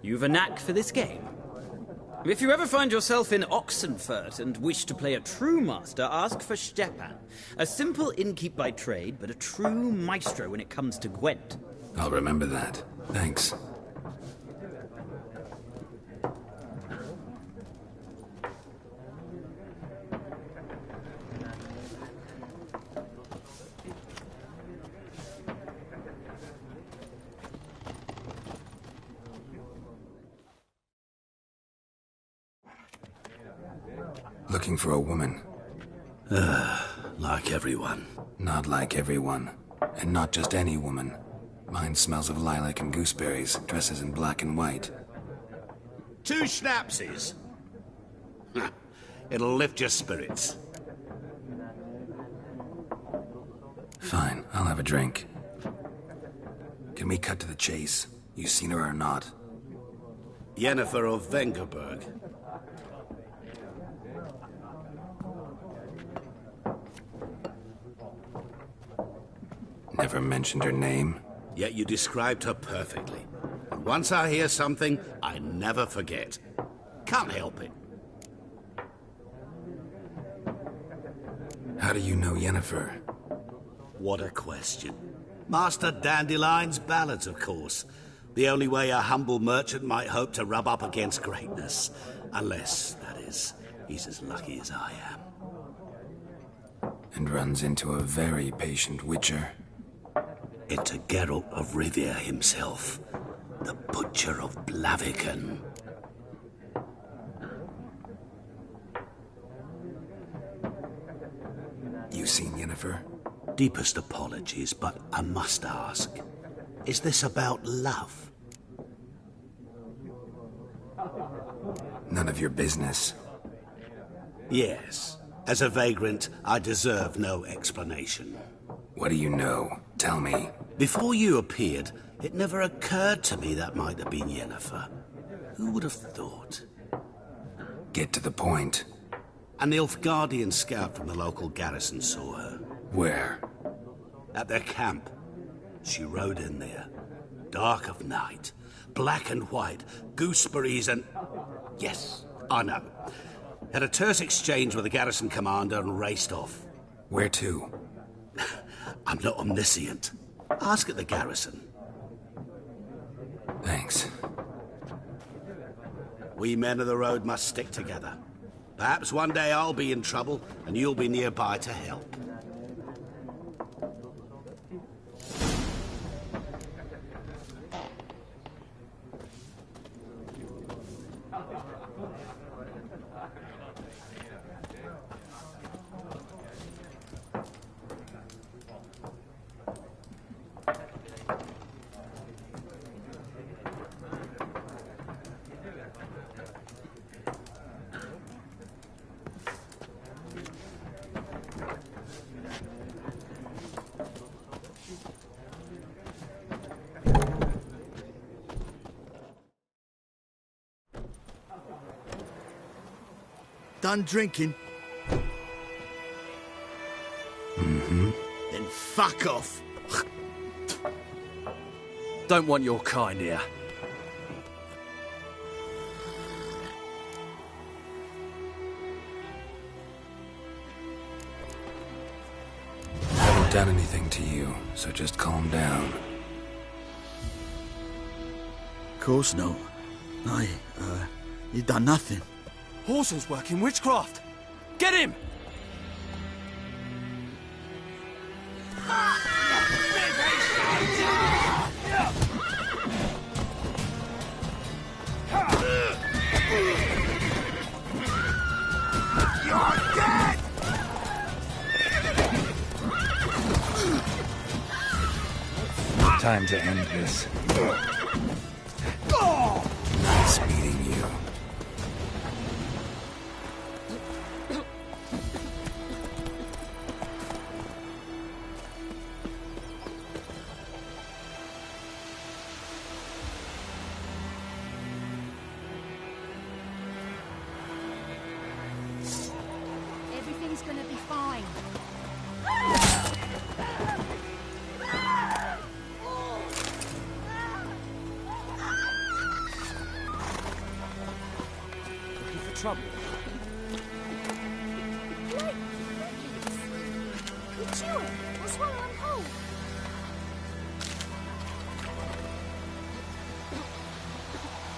You've a knack for this game. If you ever find yourself in Oxenfurt and wish to play a true master, ask for Stepan. A simple innkeep by trade, but a true maestro when it comes to Gwent.
I'll remember that. Thanks. Looking for a woman.
Like everyone.
Not like everyone. And not just any woman. Mine smells of lilac and gooseberries, dresses in black and white.
2 schnapsies. It'll lift your spirits.
Fine, I'll have a drink. Can we cut to the chase? You seen her or not?
Yennefer of Vengerberg.
Never mentioned her name.
Yet you described her perfectly. And once I hear something, I never forget. Can't help it.
How do you know Yennefer?
What a question. Master Dandelion's ballads, of course. The only way a humble merchant might hope to rub up against greatness. Unless, that is, he's as lucky as I am.
And runs into a very patient witcher.
Into Geralt of Rivia himself, the Butcher of Blaviken.
You seen Yennefer?
Deepest apologies, but I must ask. Is this about love?
None of your business.
Yes. As a vagrant, I deserve no explanation.
What do you know? Tell me.
Before you appeared, it never occurred to me that might have been Yennefer. Who would have thought?
Get to the point.
A Nilfgaardian scout from the local garrison saw her.
Where?
At their camp. She rode in there. Dark of night. Black and white. Gooseberries and... Yes, I know. Had a terse exchange with the garrison commander and raced off.
Where to?
I'm not omniscient. Ask at the garrison.
Thanks.
We men of the road must stick together. Perhaps one day I'll be in trouble and you'll be nearby to help.
Done drinking?
Mm-hmm.
Then fuck off.
Don't want your kind here.
Haven't done anything to you, so just calm down.
Of course no. You done nothing.
Horsel's working witchcraft. Get him!
You're dead!
Time to end this. Nice meeting you.
Everything's gonna be fine.
trouble.
Like crickets. You chew it or swallow them whole.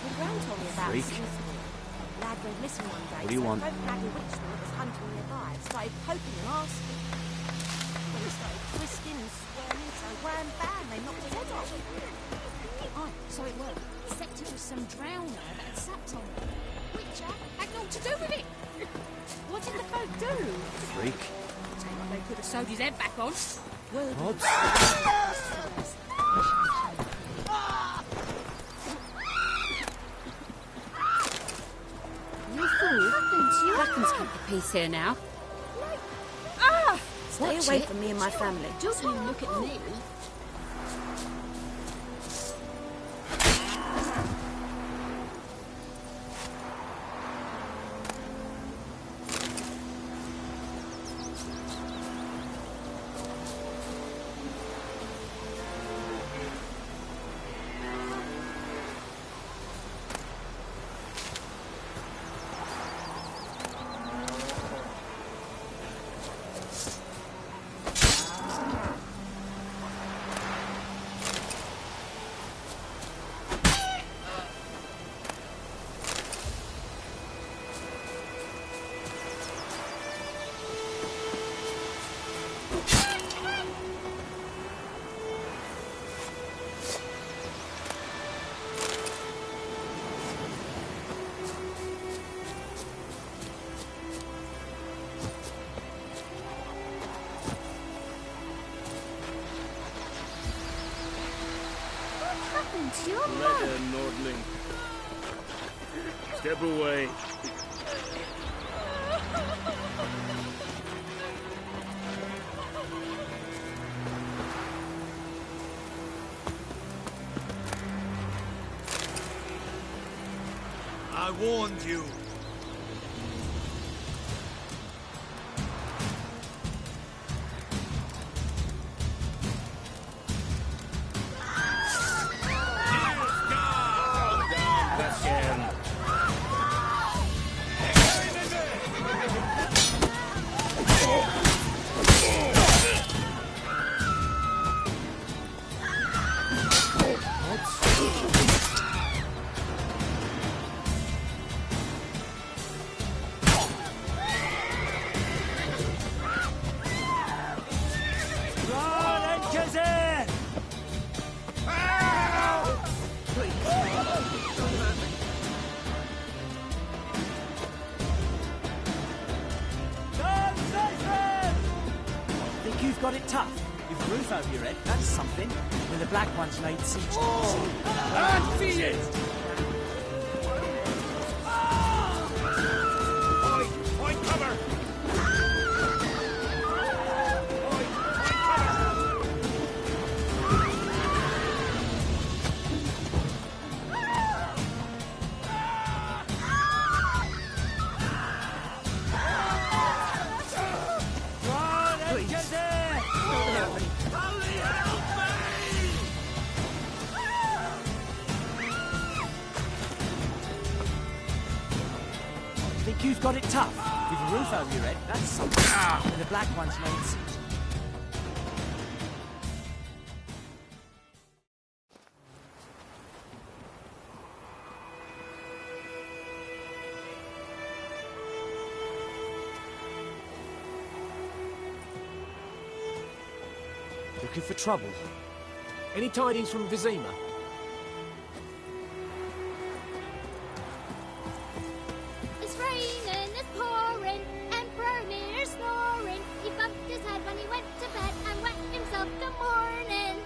My gran told me about
Freak.
it. Lad went missing one day.
What do you want?
So bloody witch that was hunting nearby started poking and asking. Well, he started twisting and squirming, so wham bam, they knocked his head off.
Aye, so it worked. Except it was some drowner that had sapped on it. Which had naught to do with it. What did the folk do?
Freak.
Tell you what, they could have sewed his head back on.
What?
You fool. Raccoon's kept the peace here now. Ah!
Stay
Watch
away
it.
from me and my family.
Just you look at me.
To your mum.
Nordling. Step away.
I warned you.
You've got it tough. With a roof over your head, that's something. When the black ones laid siege to the city.
Feed it! Point cover!
You've got it tough. With a roof over your head, that's something. When the black ones laid siege. Looking for trouble?
Any tidings from Vizima?
It's raining, it's pouring, Emperor Mir snoring. He bumped his head when he went to bed and wet himself till morning.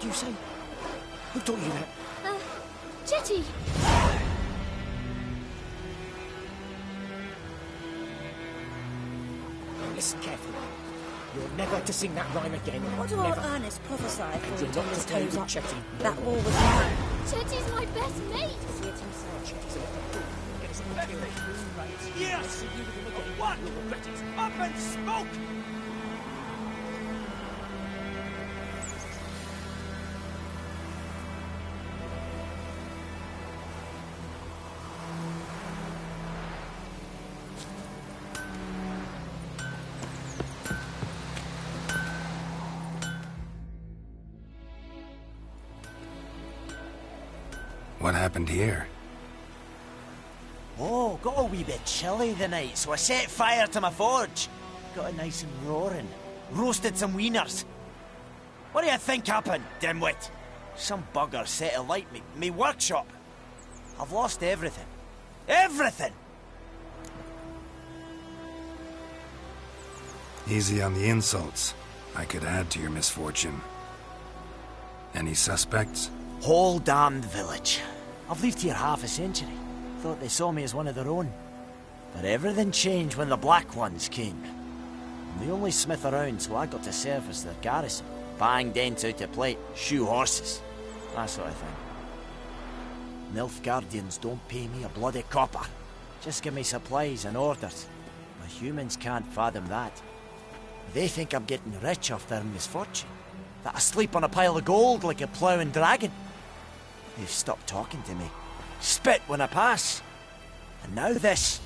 did you say? Who taught you that?
Jetty!
Listen carefully. You're never to sing that rhyme again.
What do
never.
old Ernest prophesied
And
before
you're
he
not
turned his
to play
toes
with
up?
Chetty.
That war was mine.
Chetty's my best mate!
See it himself.
Chetty's a little fool. Get us all killed.
Yes!
See you with him again.
What?
You'll regret it.
Up in smoke!
What happened here?
Oh, got a wee bit chilly the night, so I set fire to my forge. Got it nice and roaring. Roasted some wieners. What do you think happened, dimwit? Some bugger set alight me workshop. I've lost everything. Everything!
Easy on the insults. I could add to your misfortune. Any suspects?
Whole damned village. I've lived here half a century. Thought they saw me as one of their own. But everything changed when the Black Ones came. I'm the only smith around, so I got to serve as their garrison. Bang dents out of plate, shoe horses. That sort of thing. Nilfgaardians don't pay me a bloody copper. Just give me supplies and orders. The humans can't fathom that. They think I'm getting rich off their misfortune. That I sleep on a pile of gold like a ploughing dragon. They've stopped talking to me. Spit when I pass. And now this.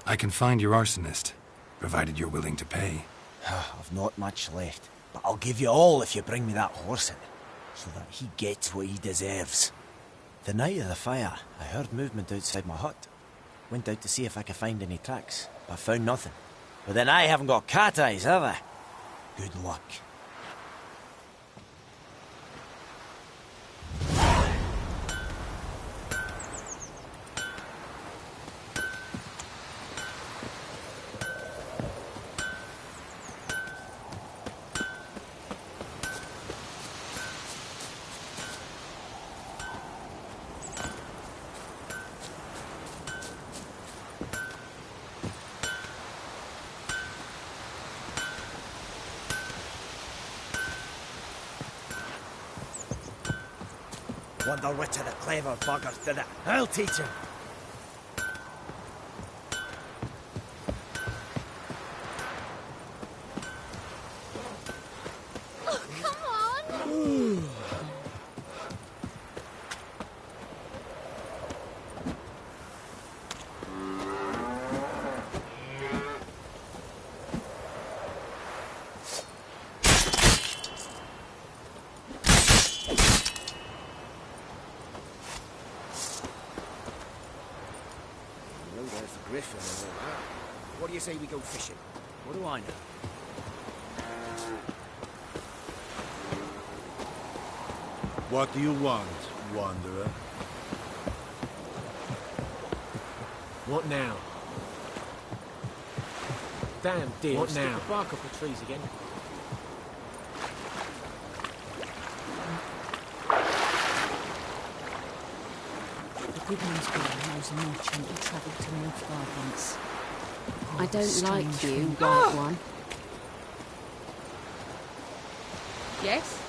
I can find your arsonist, provided you're willing to pay.
I've not much left, but I'll give you all if you bring me that horse in, so that he gets what he deserves. The night of the fire, I heard movement outside my hut. Went out to see if I could find any tracks, but found nothing. But then I haven't got cat eyes, have I? Good luck. Wonder which of the clever buggers did it. I'll teach him.
Oh, come on!
Griffin and all that. What do you say we go fishing? What do I know?
What do you want, wanderer?
What now? Damn dear,
What
stick
now?
the bark up the trees again.
The Goodman's girl knows a merchant who travelled to Nilfgaard once.
I don't like
strange
you,
thing.
White One.
Yes?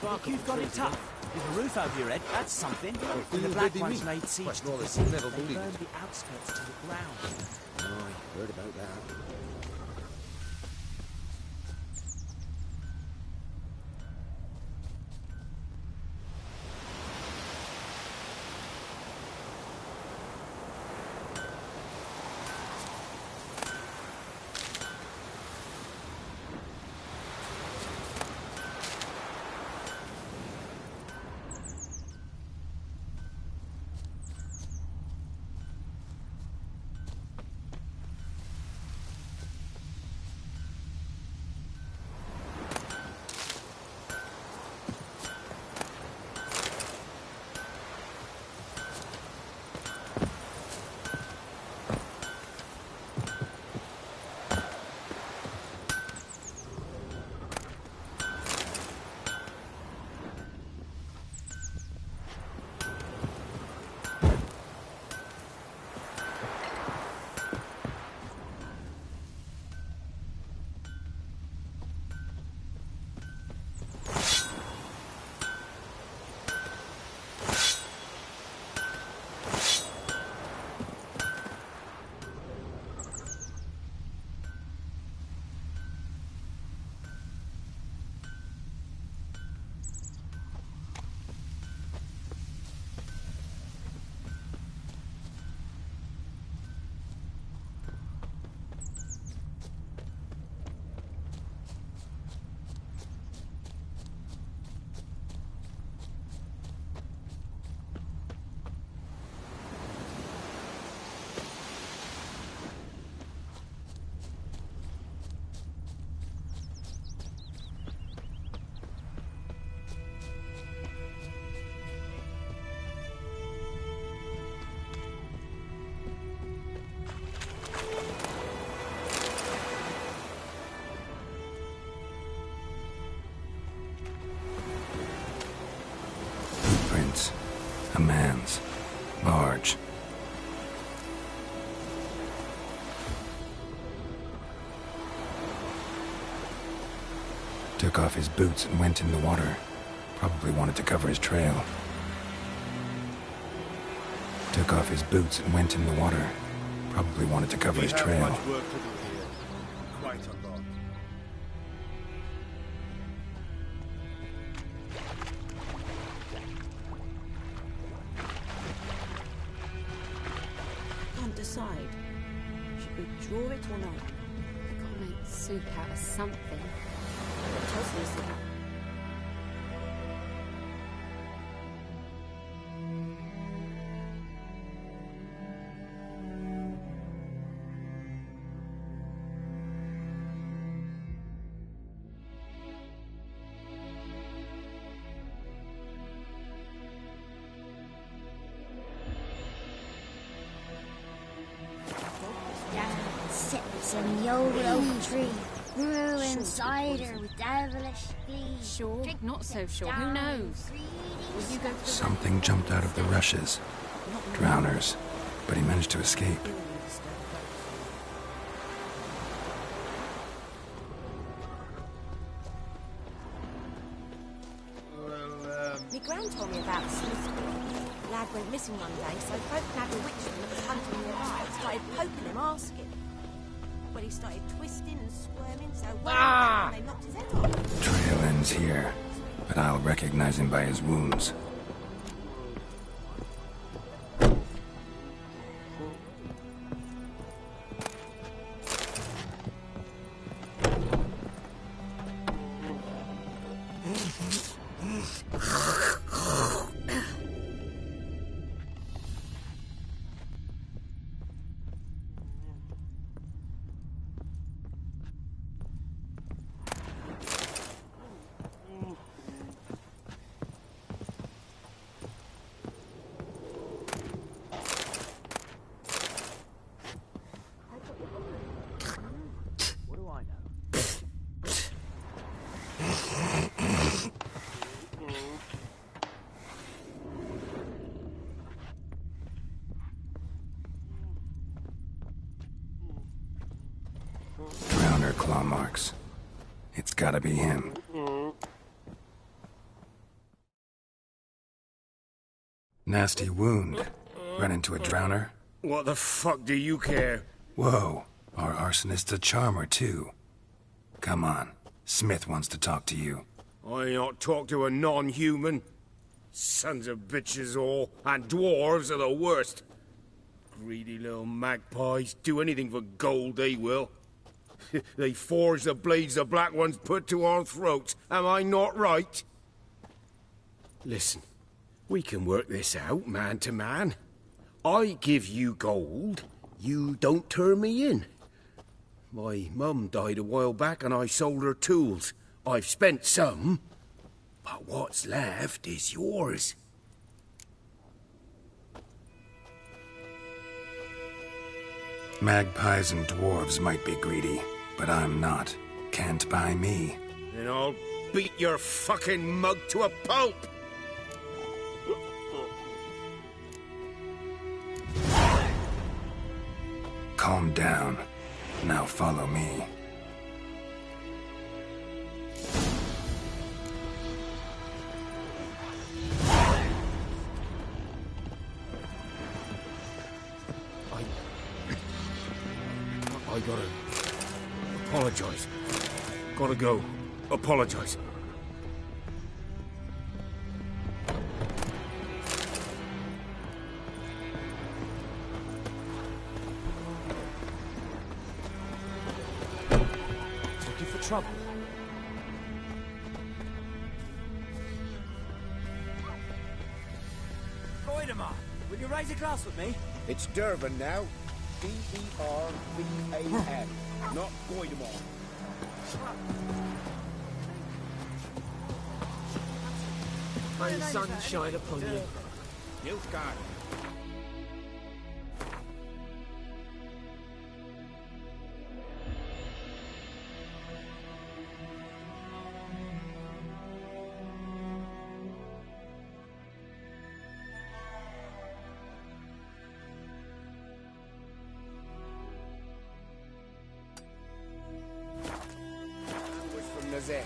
Think you've got it tough? With a roof over your head, that's something. When the Black Ones laid siege to the city, they burned the outskirts to the ground.
I heard about that.
A man's barge. Took off his boots and went in the water. Probably wanted to cover his trail. Took off his boots and went in the water. Probably wanted to cover his trail.
Much work to do here. Quite a lot.
Can't decide. Should we draw it or not?
Gotta make soup out of something.
What Chelsea is that?
Sits in the old oak tree, grew inside her with devilish glee.
Sure, not so sure. Who knows? Will you go for the
Something jumped out of the rushes. Drowners. But he managed to escape.
My gran told me about Smith's Green. The lad went missing one day, so folk nabbed a witchman that was hunting nearby and started poking him, asking. Well, he started twisting and squirming so well, and they knocked his head off.
Trail ends here, but I'll recognize him by his wounds. Drowner claw marks. It's gotta be him. Nasty wound. Run into a drowner?
What the fuck do you care?
Whoa, our arsonist's a charmer, too. Come on, Smith wants to talk to you.
I not talk to a non-human. Sons of bitches all, and dwarves are the worst. Greedy little magpies, do anything for gold, they will. They forge the blades the Black Ones put to our throats, am I not right? Listen, we can work this out, man to man. I give you gold, you don't turn me in. My mum died a while back and I sold her tools. I've spent some, but what's left is yours.
Magpies and dwarves might be greedy, but I'm not. Can't buy me.
Then I'll beat your fucking mug to a pulp!
Calm down. Now follow me.
I gotta apologize. Gotta go. Apologize.
Looking for trouble?
Voidemar, will you raise a glass with me?
It's Durban now. D-E-R-B-A-N, not Voidemar.
May the sun shine upon you.
Nilfgaard. From Nazaire.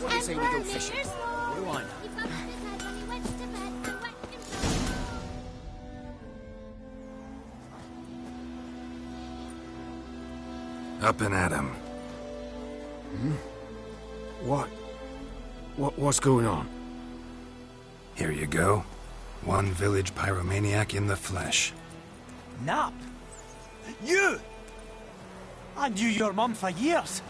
What do you say we go fishing? What do I know?
Up and at 'em.
Hmm? What's going on?
Here you go. One village pyromaniac in the flesh.
Nap? You! I knew your mum for years.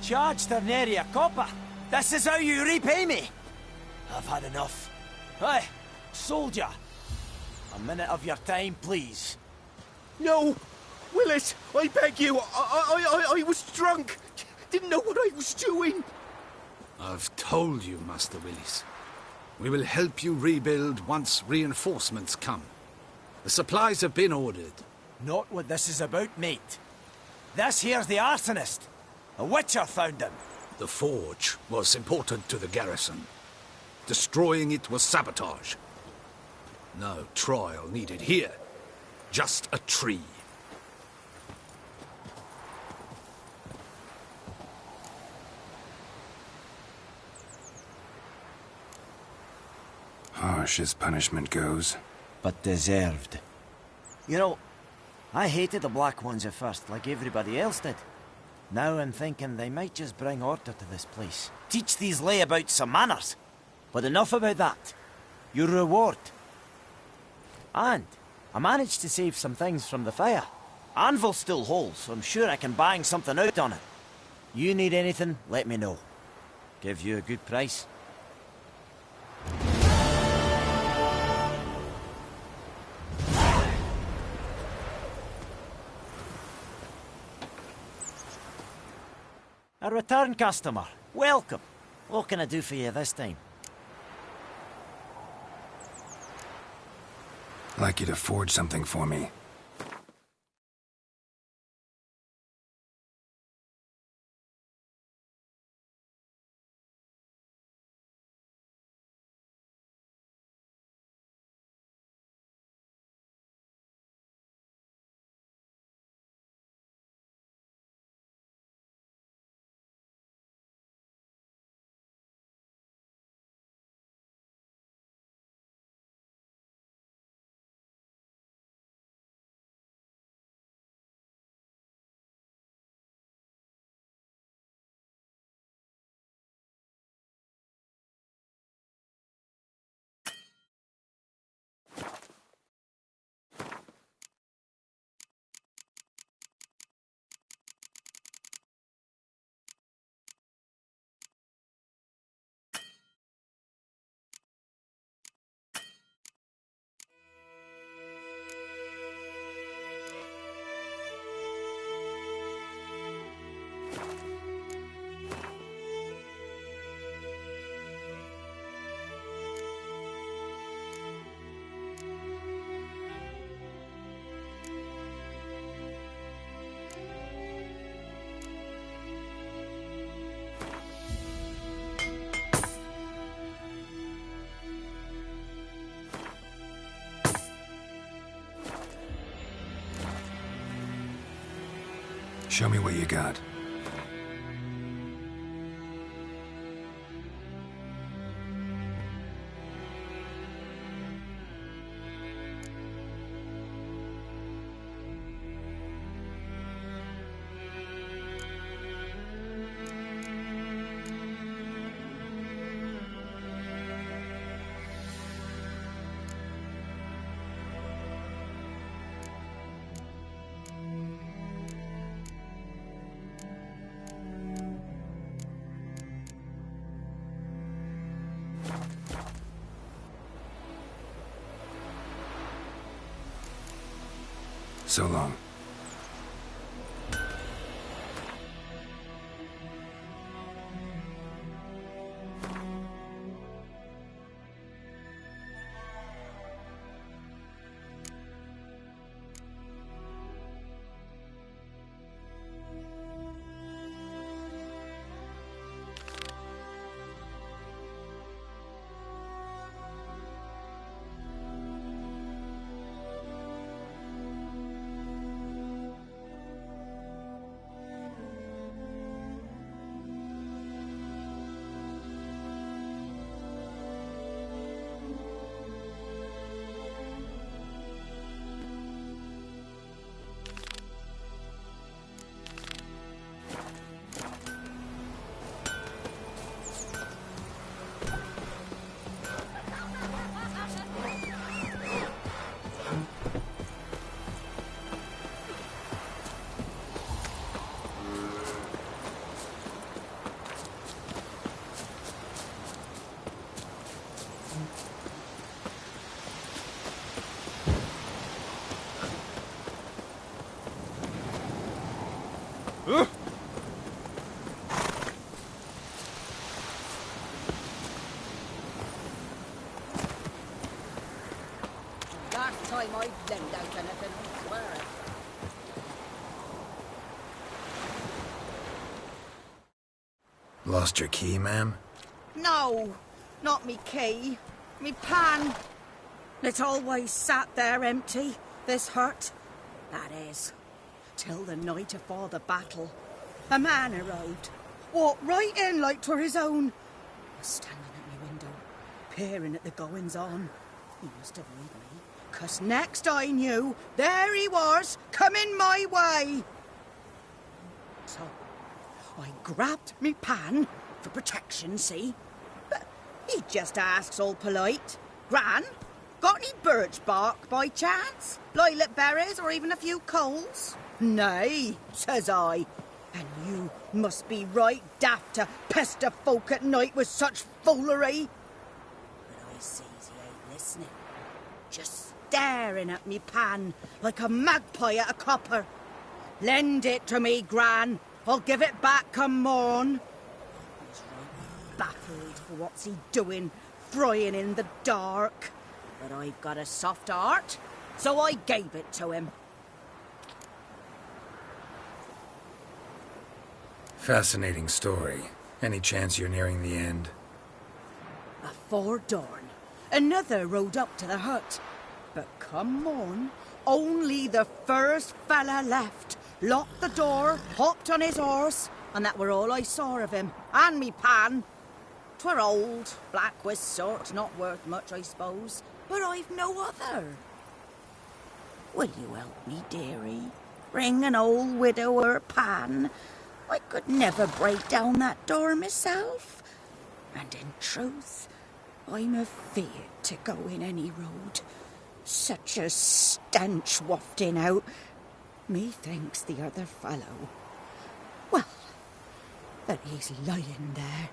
Charged her nary a copper. This is how you repay me. I've had enough. Hey, soldier. A minute of your time, please.
No! Willis, I beg you, I was drunk. Didn't know what I was doing.
I've told you, Master Willis. We will help you rebuild once reinforcements come. The supplies have been ordered.
Not what this is about, mate. This here's the arsonist. A witcher found him.
The forge was important to the garrison. Destroying it was sabotage. No trial needed here. Just a tree.
Harsh as punishment goes.
But deserved. You know, I hated the Black Ones at first, like everybody else did. Now I'm thinking they might just bring order to this place. Teach these layabouts some manners. But enough about that. Your reward. And I managed to save some things from the fire. Anvil still holds, so I'm sure I can bang something out on it. You need anything, let me know. Give you a good price. A return customer. Welcome. What can I do for you this time?
I'd like you to forge something for me. Show me what you got. So long.
Last time I lend out anything, I swear it.
Lost your key, ma'am?
No, not me key. Me pan. It's always sat there empty, this hut. That is, till the night afore the battle. A man arrived, walked right in like 'twere his own. Was standing at me window, peering at the goings-on. He must have heard me, 'cause next I knew, there he was, coming my way. So, I grabbed me pan, for protection, see? But he just asks all polite, Gran, got any birch bark by chance? Lilac berries or even a few coals? Nay, says I. And you must be right daft to pester folk at night with such foolery. But I sees he ain't listening. Just staring at me pan like a magpie at a copper. Lend it to me, Gran. I'll give it back come morn. I was right baffled for what's he doing, frying in the dark. But I've got a soft heart, so I gave it to him.
Fascinating story. Any chance you're nearing the end?
Afore dawn, another rode up to the hut. But come morn, only the first fella left. Locked the door, hopped on his horse, and that were all I saw of him, and me pan. 'Twere old, black with sort, not worth much, I suppose, but I've no other. Will you help me, dearie? Bring an old widower pan. I could never break down that door myself. And in truth, I'm afeard to go in any road. Such a stench wafting out. Methinks the other fellow, well, that he's lying there.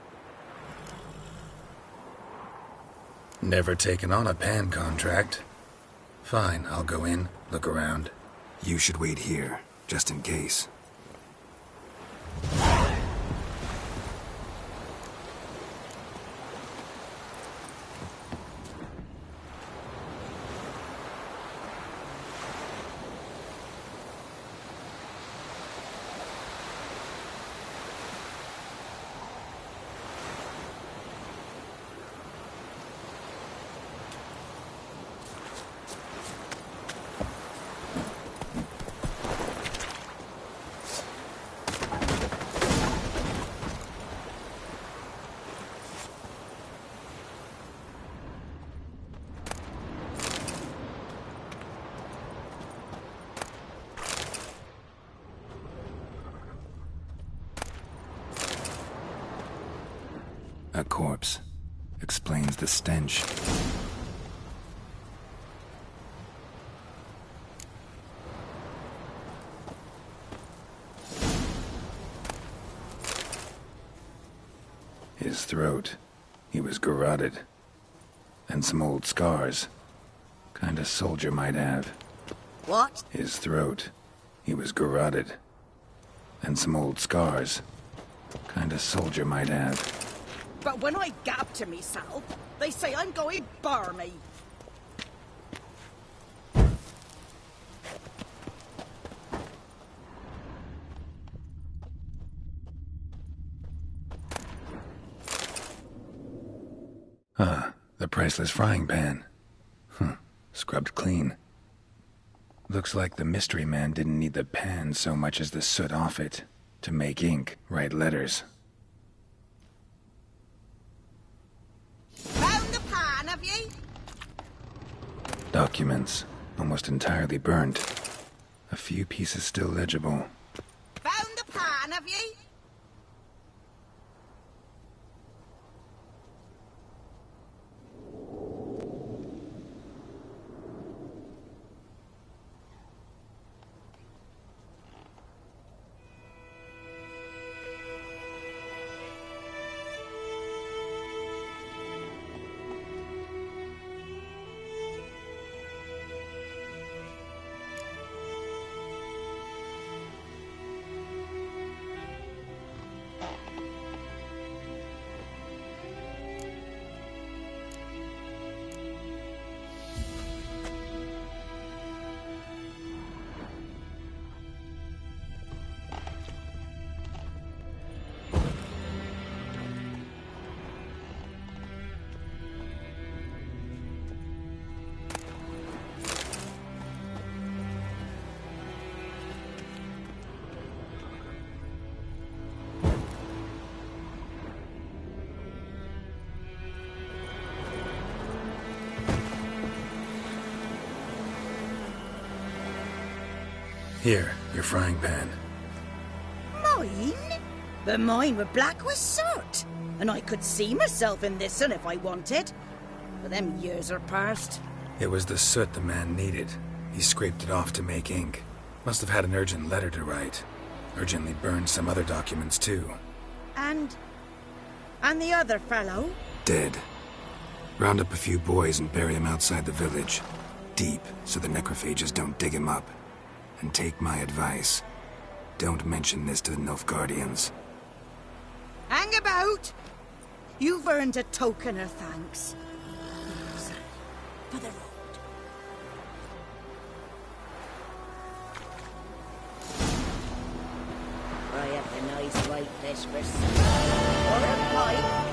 Never taken on a pan contract. Fine, I'll go in, look around. You should wait here, just in case. A corpse. Explains the stench. His throat. He was garroted. And some old scars. Kind of soldier might have.
What?
His throat. He was garroted. And some old scars. Kind of soldier might have.
But when I gab to myself, they say I'm going barmy.
The priceless frying pan. Scrubbed clean. Looks like the mystery man didn't need the pan so much as the soot off it to make ink, write letters.
Found the pan, have ye?
Documents, almost entirely burnt. A few pieces still legible.
Found the pan, have ye?
Here, your frying pan.
Mine? But mine were black with soot. And I could see myself in this one if I wanted. But them years are past.
It was the soot the man needed. He scraped it off to make ink. Must have had an urgent letter to write. Urgently burned some other documents too.
And the other fellow?
Dead. Round up a few boys and bury him outside the village. Deep, so the necrophages don't dig him up. And take my advice. Don't mention this to the Nilfgaardians.
Hang about! You've earned a token of thanks. Here's for the road. Fry up a nice white fish for supper. Or a pipe.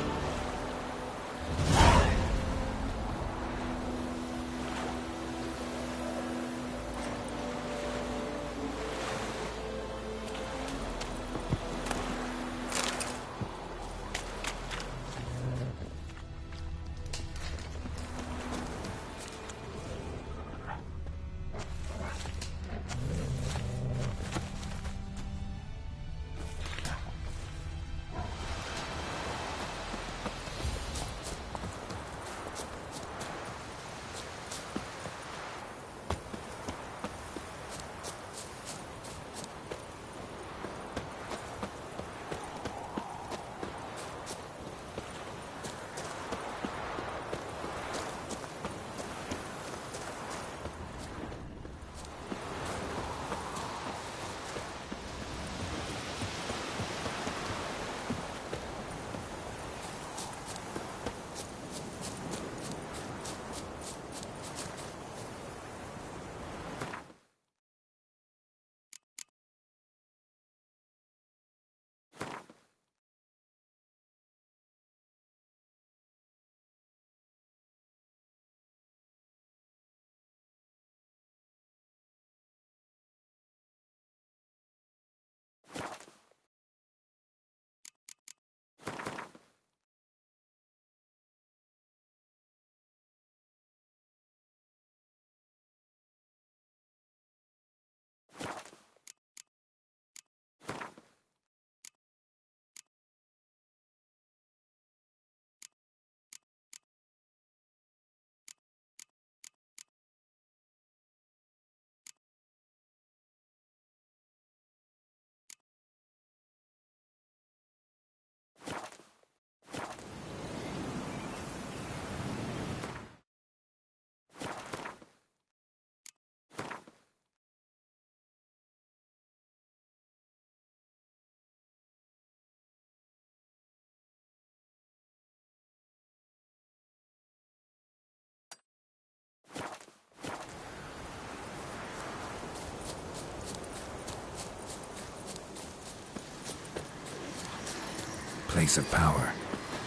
place of power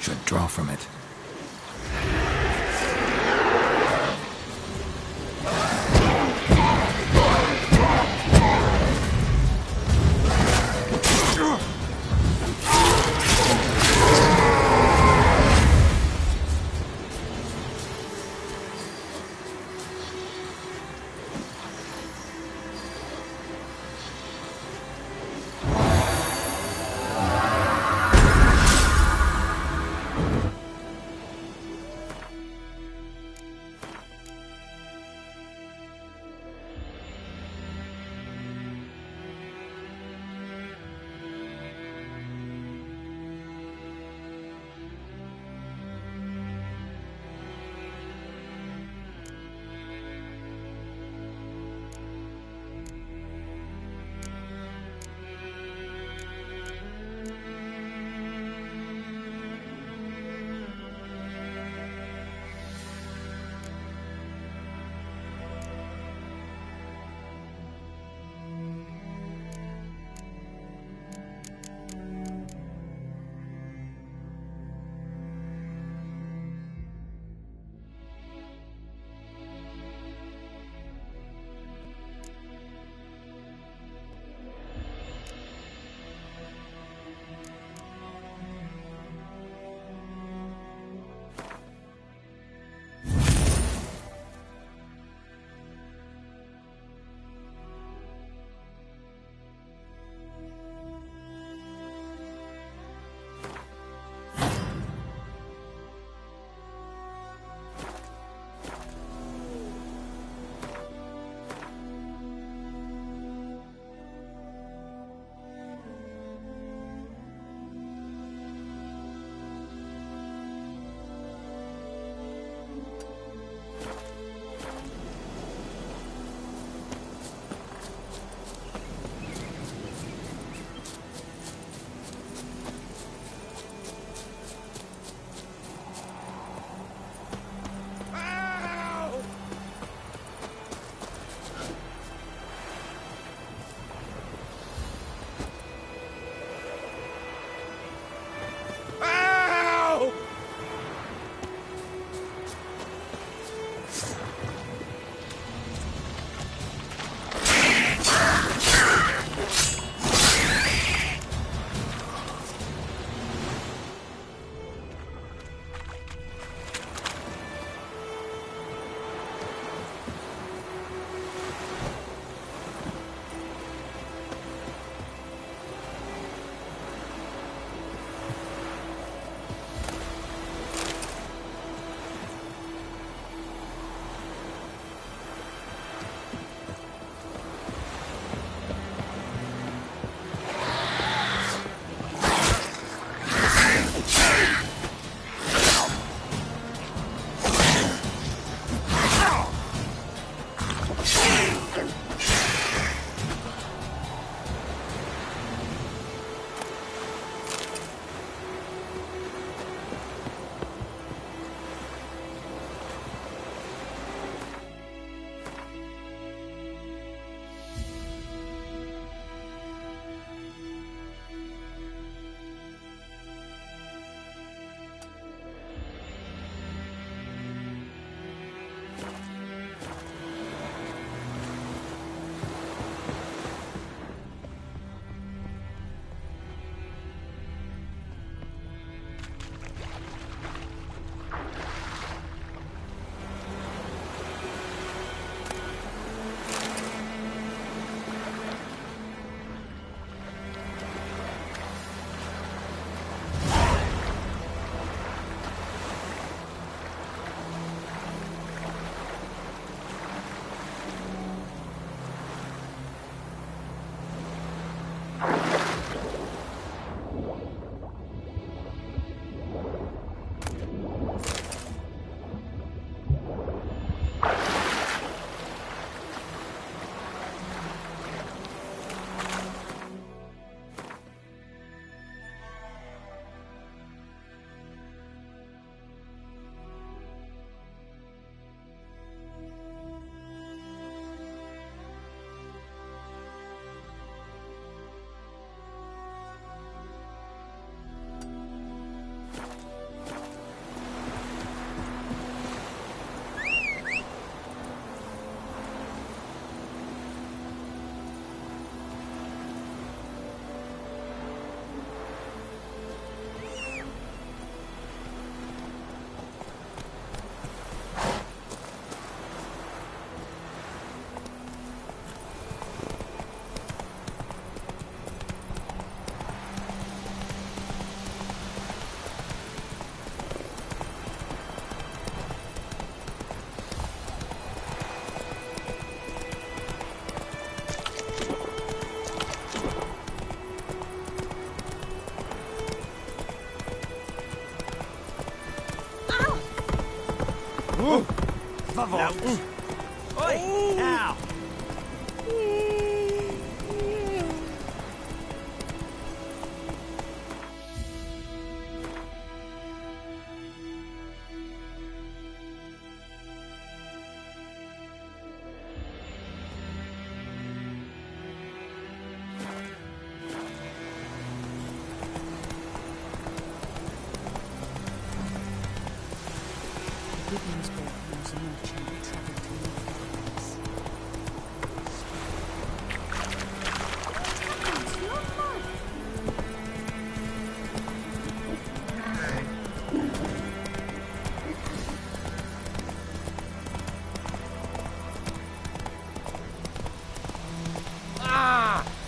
should draw from it.
Oi! Now!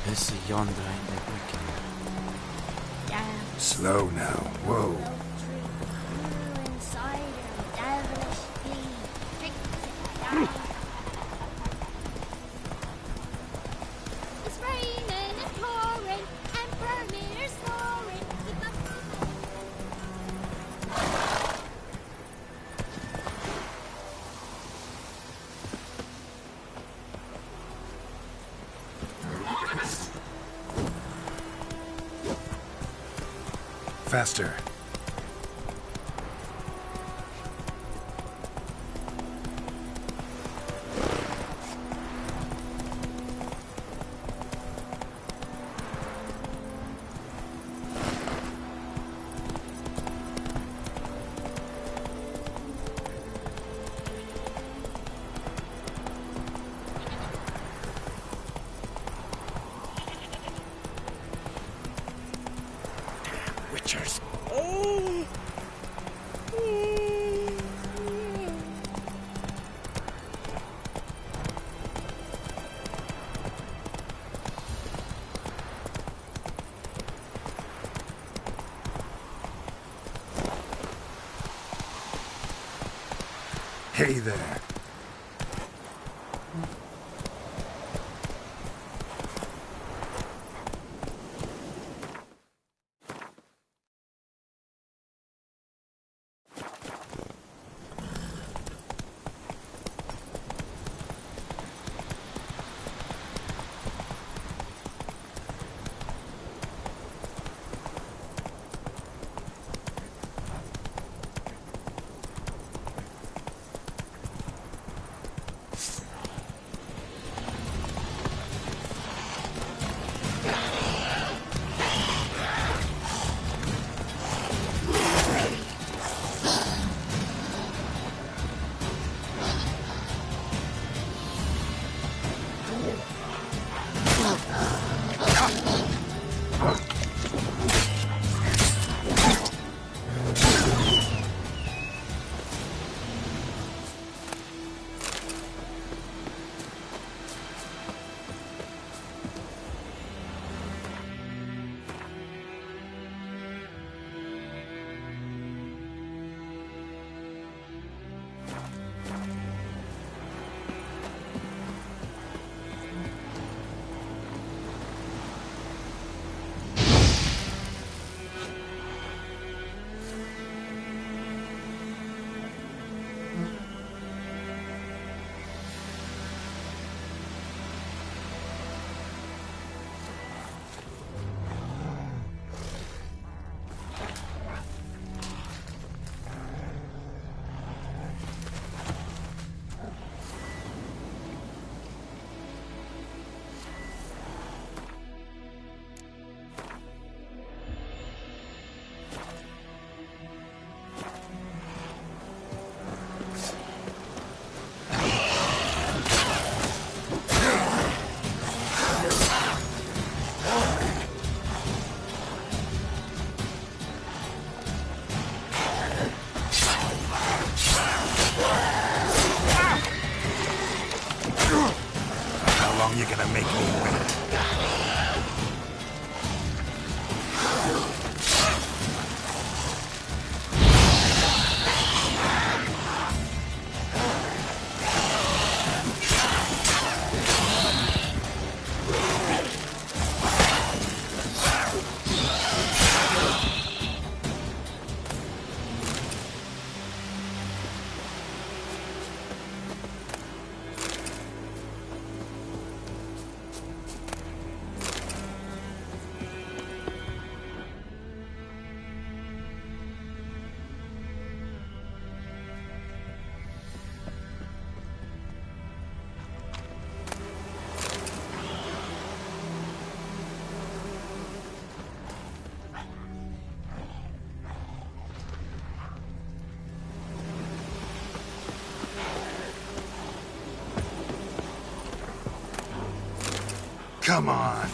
This is yonder ain't the wicked.
Slow now. Whoa.
It's raining and pouring, and Vermeer's snoring.
Faster. Witchers. Hey there. You're gonna make me wait.
Come on.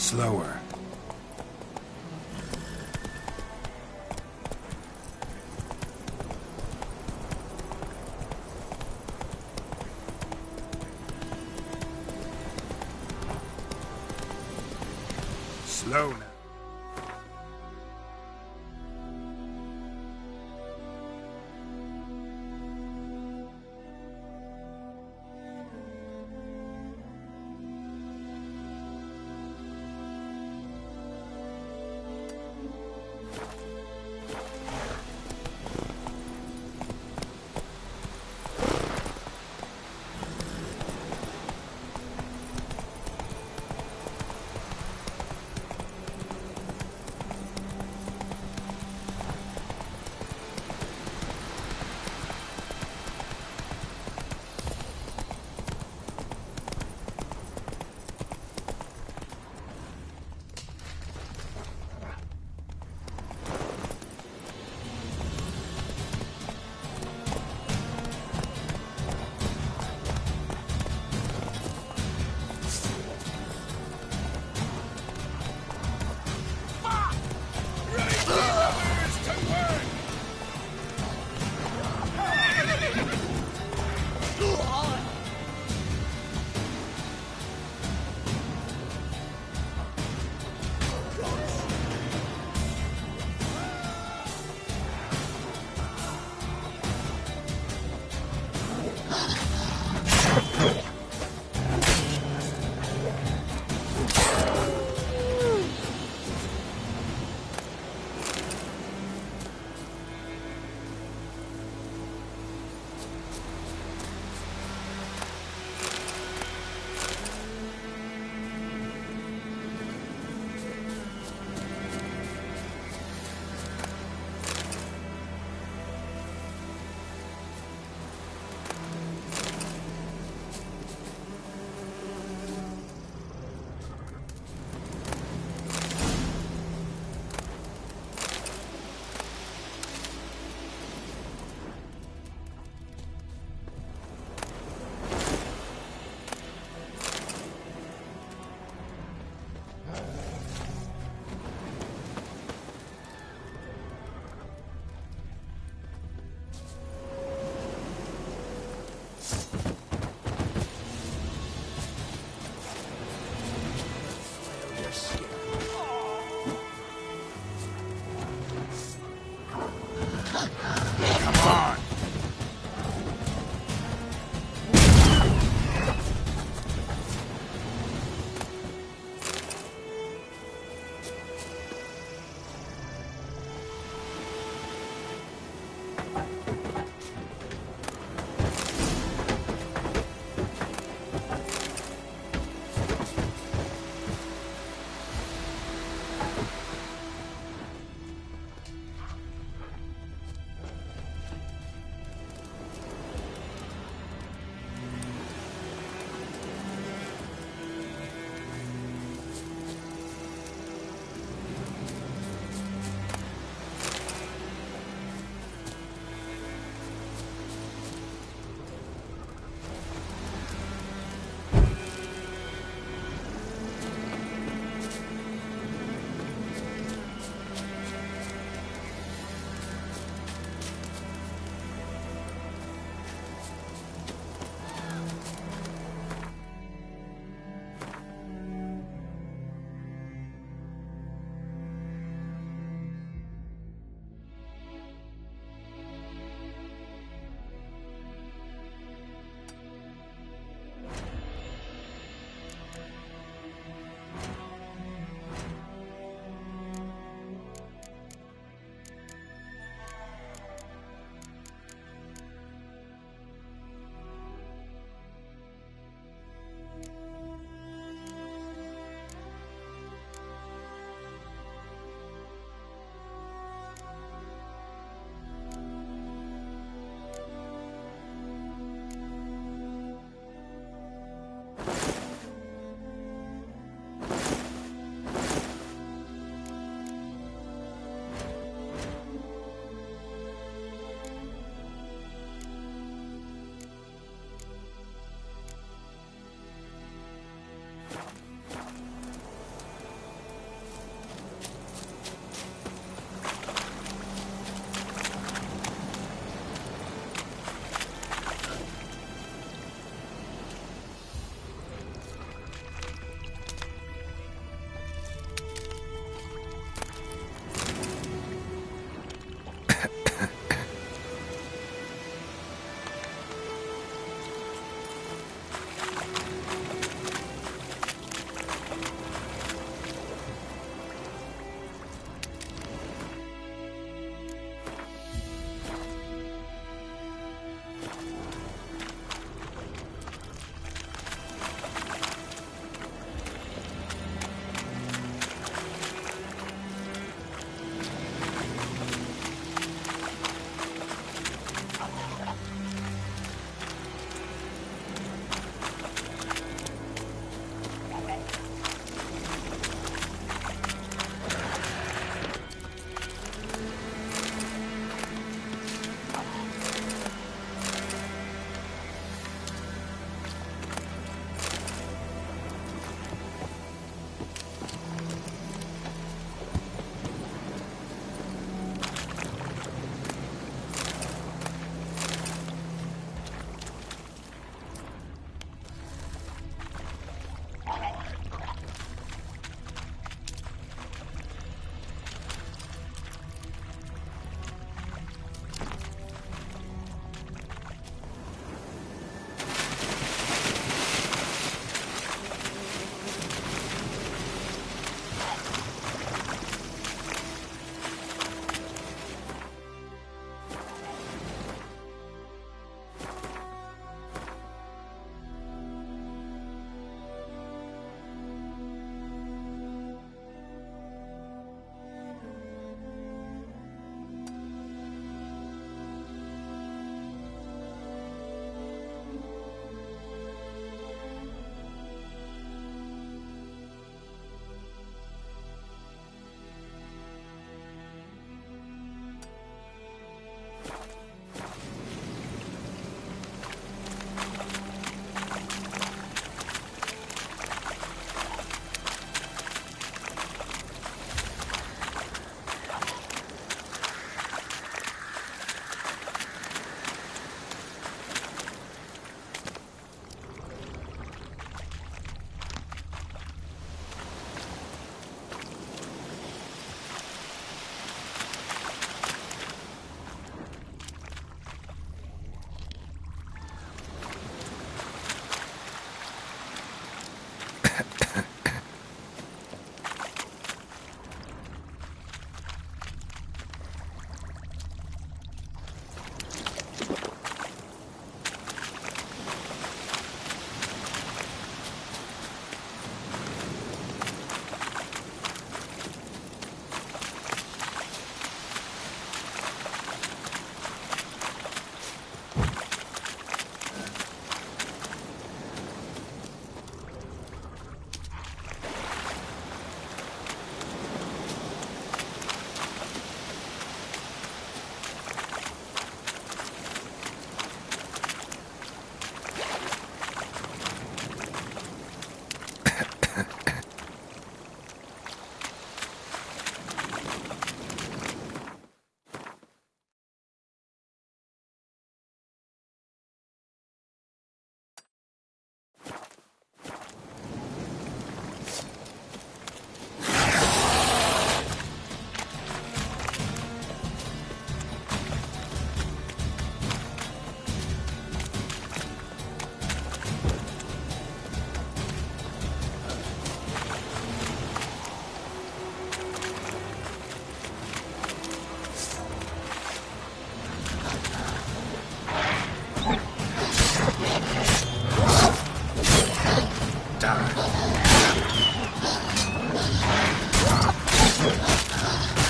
Slower.
Slow now.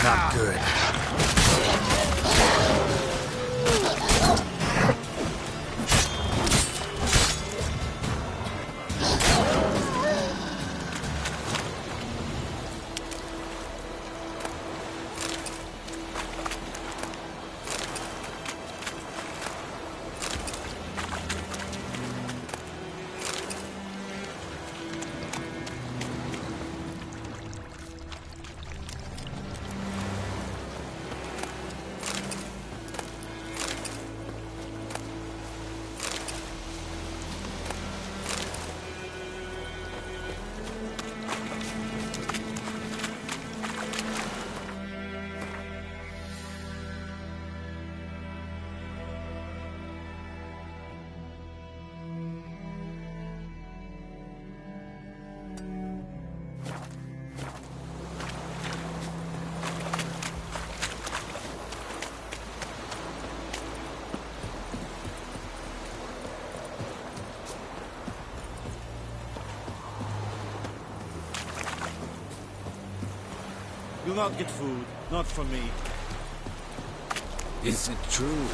Not good.
You'll not get food, not from me.
Is it true?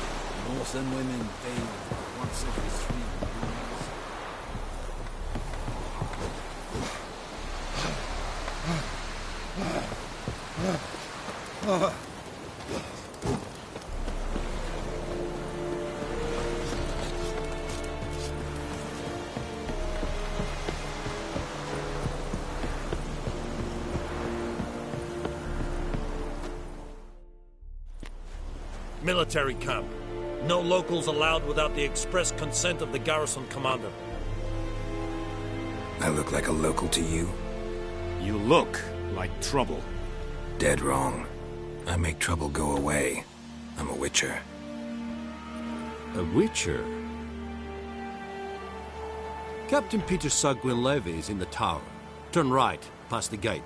Northern women bathe once every 3 years.
Military camp. No locals allowed without the express consent of the garrison commander.
I look like a local to you?
You look like trouble.
Dead wrong. I make trouble go away. I'm a witcher.
A witcher? Captain Peter Sagwin-Levy is in the tower. Turn right, past the gate.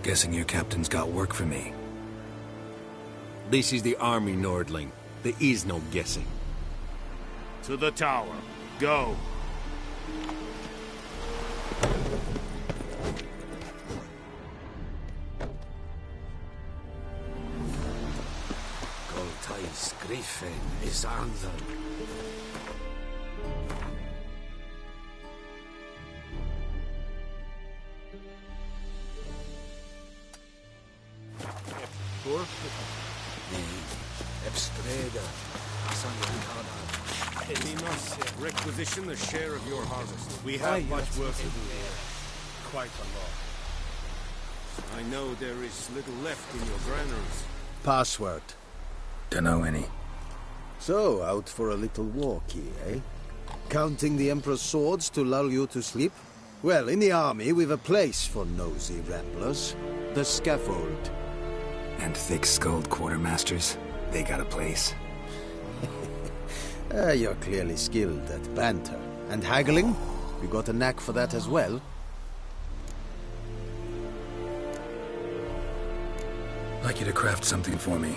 Guessing your captain's got work for me.
This is the army, Nordling. There is no guessing.
To the tower. Go.
Goltais Griffin is Anthon.
We must requisition the share of your harvest.
We have much work to do here. Quite a lot.
I know there is little left in your granaries.
Password.
Dunno any.
So, out for a little walkie, eh? Counting the Emperor's swords to lull you to sleep? Well, in the army, we've a place for nosy ramblers. The scaffold.
And thick-skulled quartermasters? They got a place?
You're clearly skilled at banter. And haggling? You got a knack for that as well?
I'd like you to craft something for me.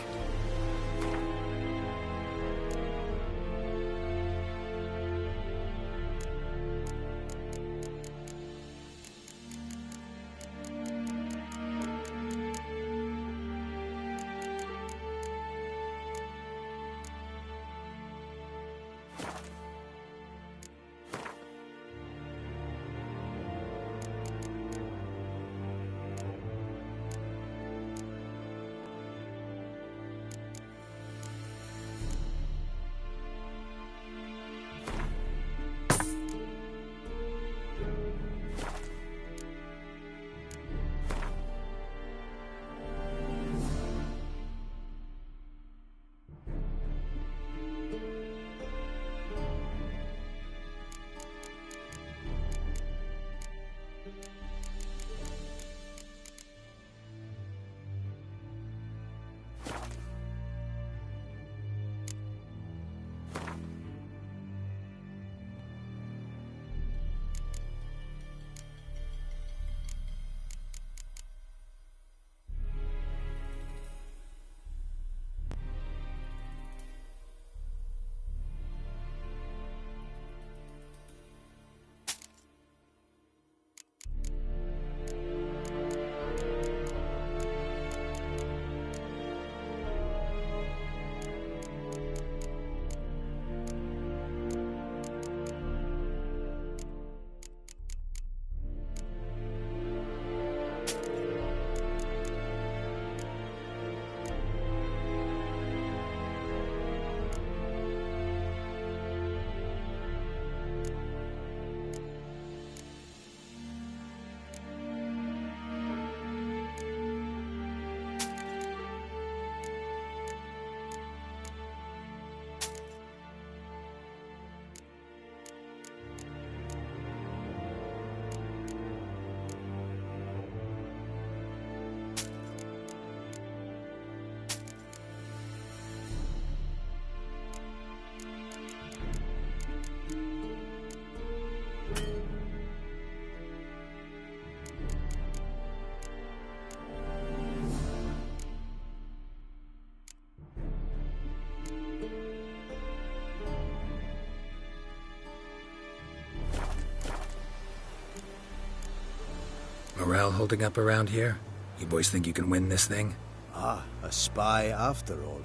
Morale holding up around here? You boys think you can win this thing?
Ah, a spy after all.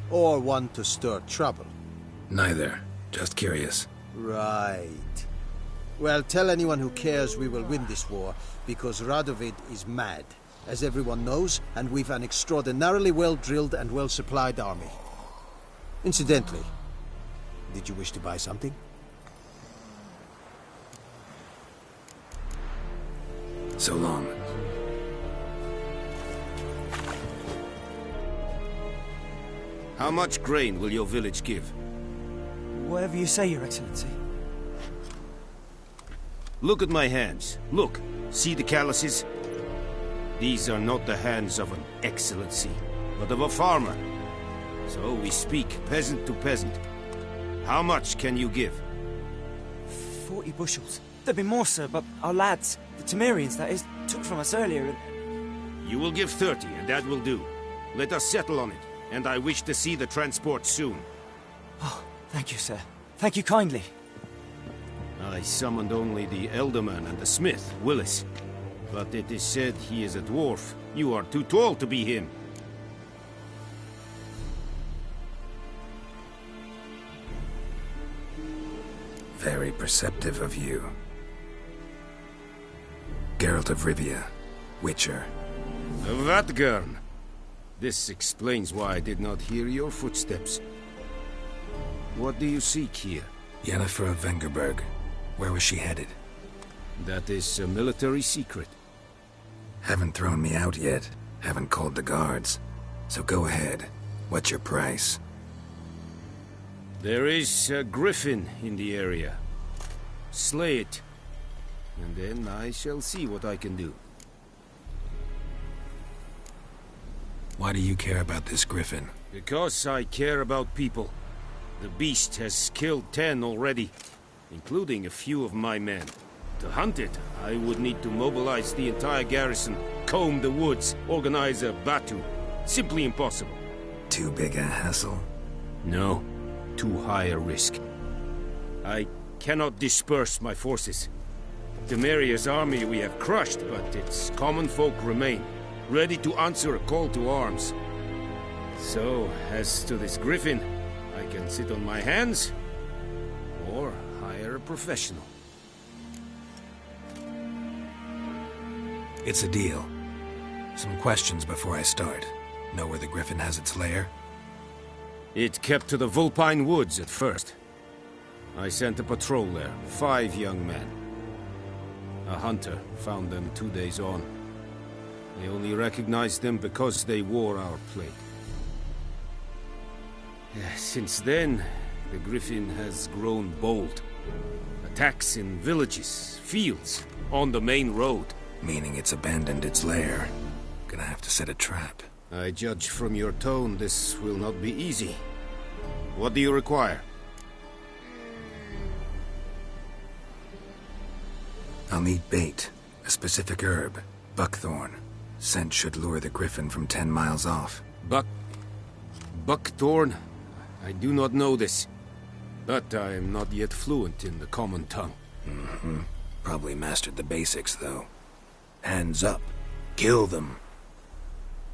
Or one to stir trouble.
Neither. Just curious.
Right. Well, tell anyone who cares we will win this war, because Radovid is mad, as everyone knows, and we've an extraordinarily well-drilled and well-supplied army. Incidentally, did you wish to buy something?
So long.
How much grain will your village give?
Whatever you say, Your Excellency.
Look at my hands. Look. See the calluses? These are not the hands of an excellency, but of a farmer. So we speak peasant to peasant. How much can you give?
40 bushels. There'd be more, sir, but our lads, the Temerians, that is, took from us earlier and...
You will give 30, and that will do. Let us settle on it, and I wish to see the transport soon.
Oh, thank you, sir. Thank you kindly.
I summoned only the Elderman and the smith, Willis. But it is said he is a dwarf. You are too tall to be him.
Very perceptive of you. Geralt of Rivia, Witcher.
Vatgern! This explains why I did not hear your footsteps. What do you seek here?
Yennefer of Vengerberg. Where was she headed?
That is a military secret.
Haven't thrown me out yet. Haven't called the guards. So go ahead. What's your price?
There is a griffin in the area. Slay it. And then I shall see what I can do.
Why do you care about this griffin?
Because I care about people. The beast has killed 10 already, including a few of my men. To hunt it, I would need to mobilize the entire garrison, comb the woods, organize a batu. Simply impossible.
Too big a hassle?
No, too high a risk. I cannot disperse my forces. Temeria's army we have crushed, but its common folk remain, ready to answer a call to arms. So, as to this griffin, I can sit on my hands, or hire a professional.
It's a deal. Some questions before I start. Know where the griffin has its lair?
It kept to the Vulpine Woods at first. I sent a patrol there, 5 young men. A hunter found them 2 days on. I only recognized them because they wore our plate. Since then, the griffin has grown bold. Attacks in villages, fields, on the main road.
Meaning it's abandoned its lair. Gonna have to set a trap.
I judge from your tone this will not be easy. What do you require?
I'll need bait. A specific herb. Buckthorn. Scent should lure the griffin from 10 miles off.
Buckthorn? I do not know this. But I am not yet fluent in the common tongue.
Mm-hmm. Probably mastered the basics, though. Hands up. Kill them.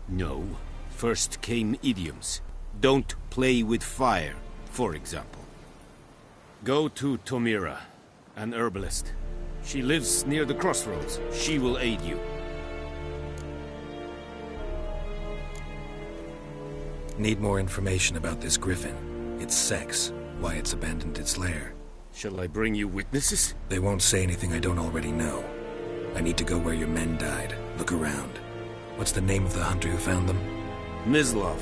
No. First came idioms. Don't play with fire, for example. Go to Tomira, an herbalist. She lives near the crossroads. She will aid you.
Need more information about this griffin. Its sex, why it's abandoned its lair.
Shall I bring you witnesses?
They won't say anything I don't already know. I need to go where your men died. Look around. What's the name of the hunter who found them?
Mislav.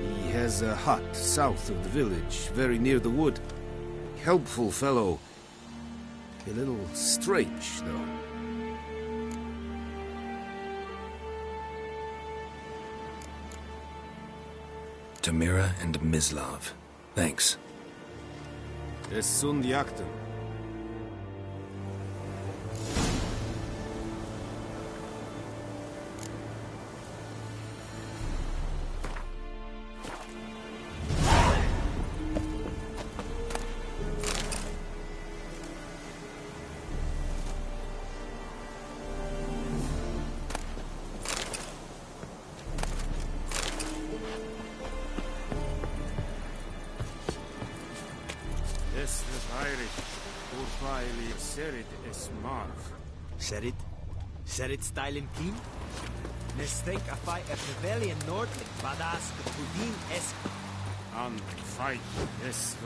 He has a hut south of the village, very near the wood. Helpful fellow. A little strange, though.
Tamira and Mislav. Thanks.
Es sunt jakten.
Serit stylen keen? Nes think a fight a rebellion Nordling, badass the Pudin es.
An fight es.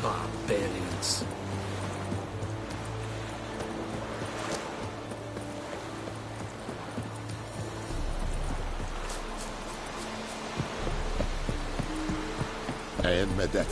Barbarians.
ㄈㄨ.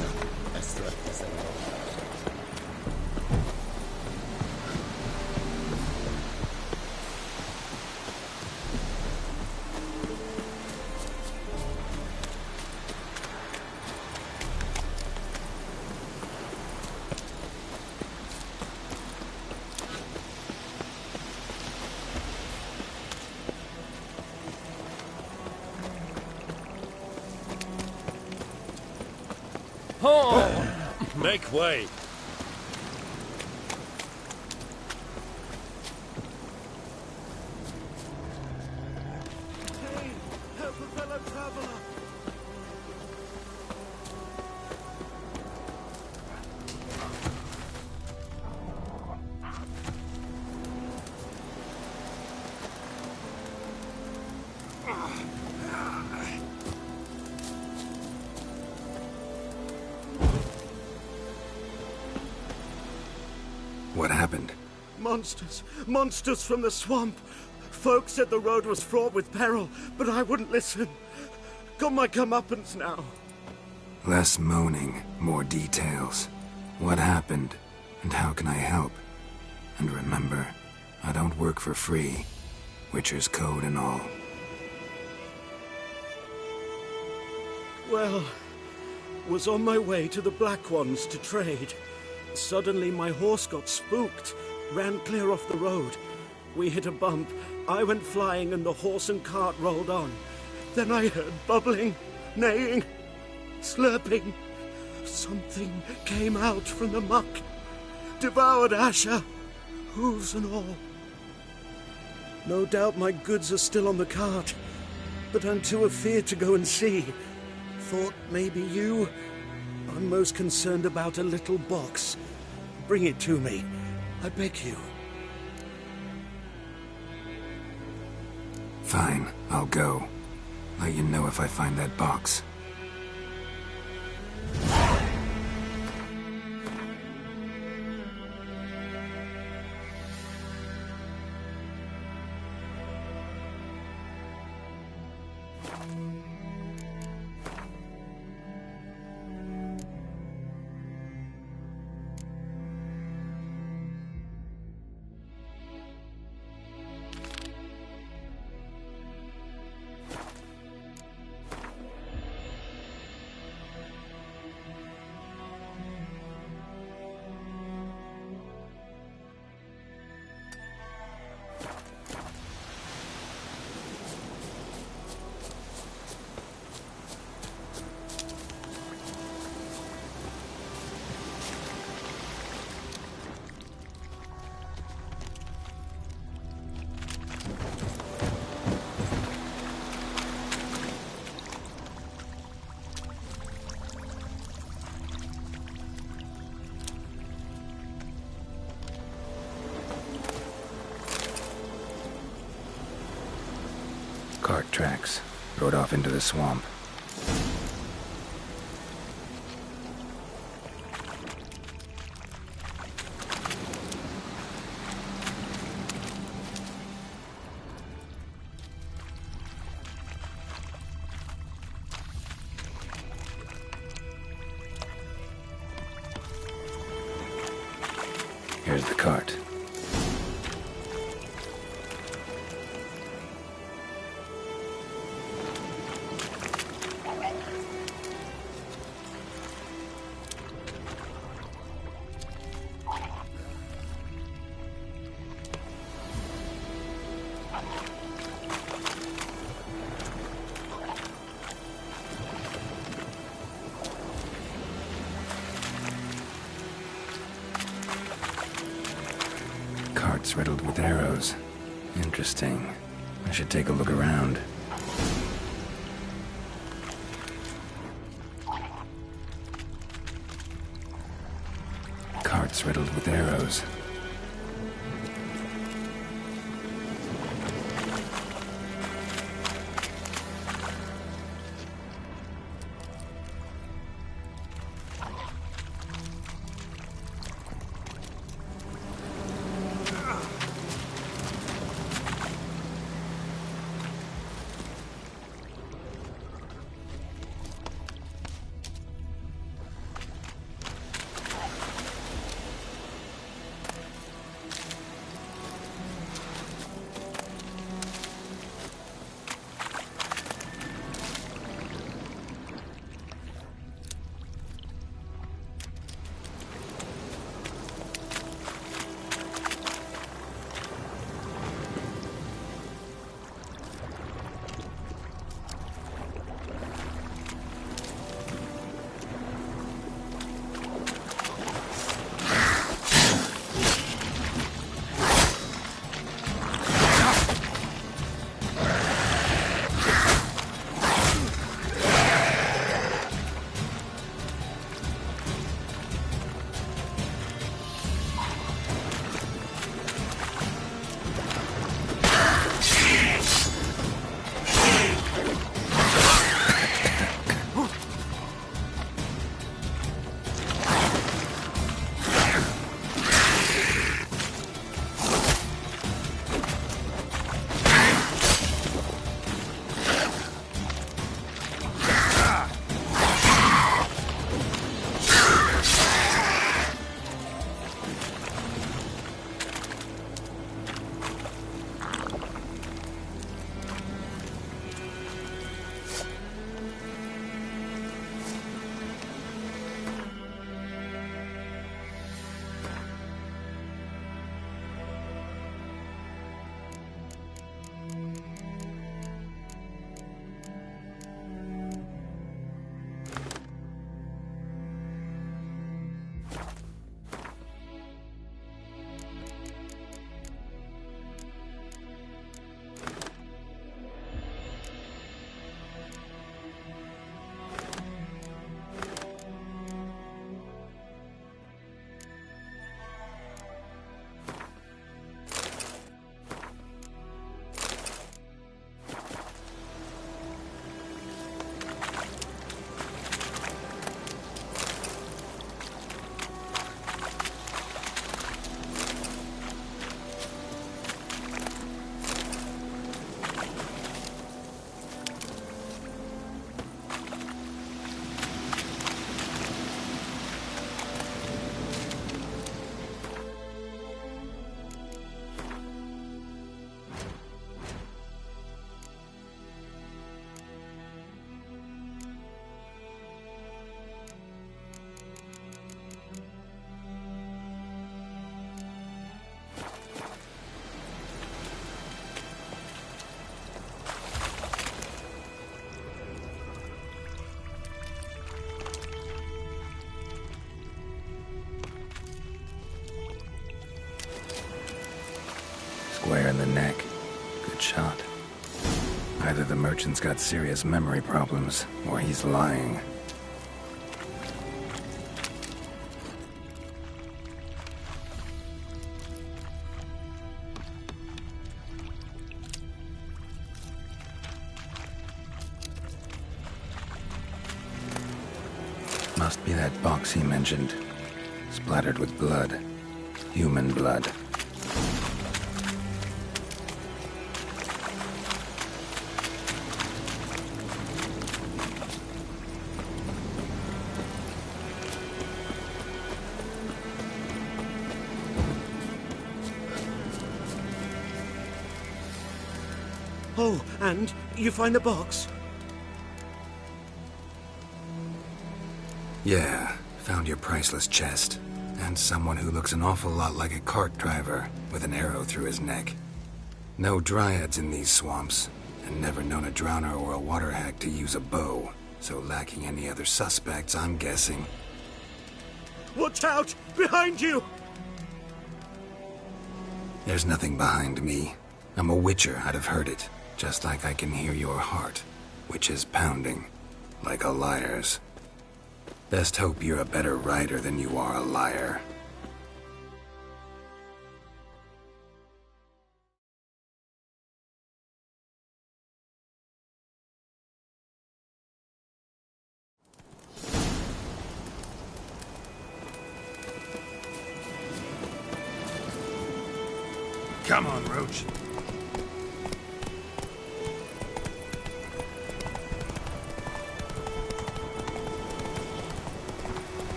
Oh! Make way!
Hey, help a fellow traveler!
What happened?
Monsters! Monsters from the swamp! Folk said the road was fraught with peril, but I wouldn't listen. Got my comeuppance now.
Less moaning, more details. What happened, and how can I help? And remember, I don't work for free. Witcher's code and all.
Well, was on my way to the Black Ones to trade. Suddenly my horse got spooked, ran clear off the road. We hit a bump, I went flying and the horse and cart rolled on. Then I heard bubbling, neighing, slurping. Something came out from the muck, devoured Asher, hooves and all. No doubt my goods are still on the cart, but I'm too afeard to go and see. Thought maybe you... I'm most concerned about a little box. Bring it to me, I beg you.
Fine, I'll go. Let you know if I find that box. Cart tracks. Rode off into the swamp. Here's the cart. Carts riddled with arrows. Interesting. I should take a look around. Carts riddled with arrows. square in the neck. Good shot. Either the merchant's got serious memory problems, or he's lying. Must be that box he mentioned. Splattered with blood. Human blood.
Oh, and you find the box?
Yeah, found your priceless chest. And someone who looks an awful lot like a cart driver, with an arrow through his neck. No dryads in these swamps, and never known a drowner or a water hack to use a bow. So lacking any other suspects, I'm guessing.
Watch out! Behind you!
There's nothing behind me. I'm a witcher, I'd have heard it. Just like I can hear your heart, which is pounding, like a liar's. Best hope you're a better rider than you are a liar.
Come on, Roach.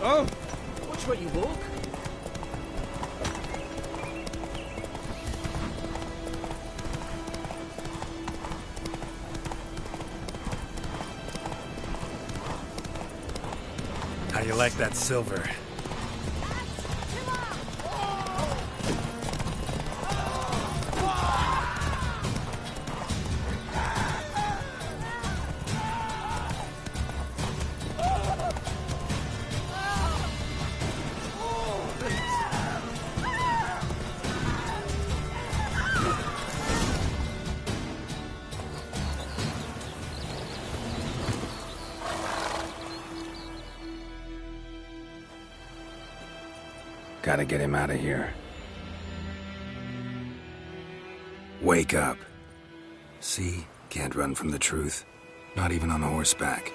Oh, watch where you walk.
How you like that silver?
Gotta get him out of here. Wake up. See? Can't run from the truth. Not even on horseback.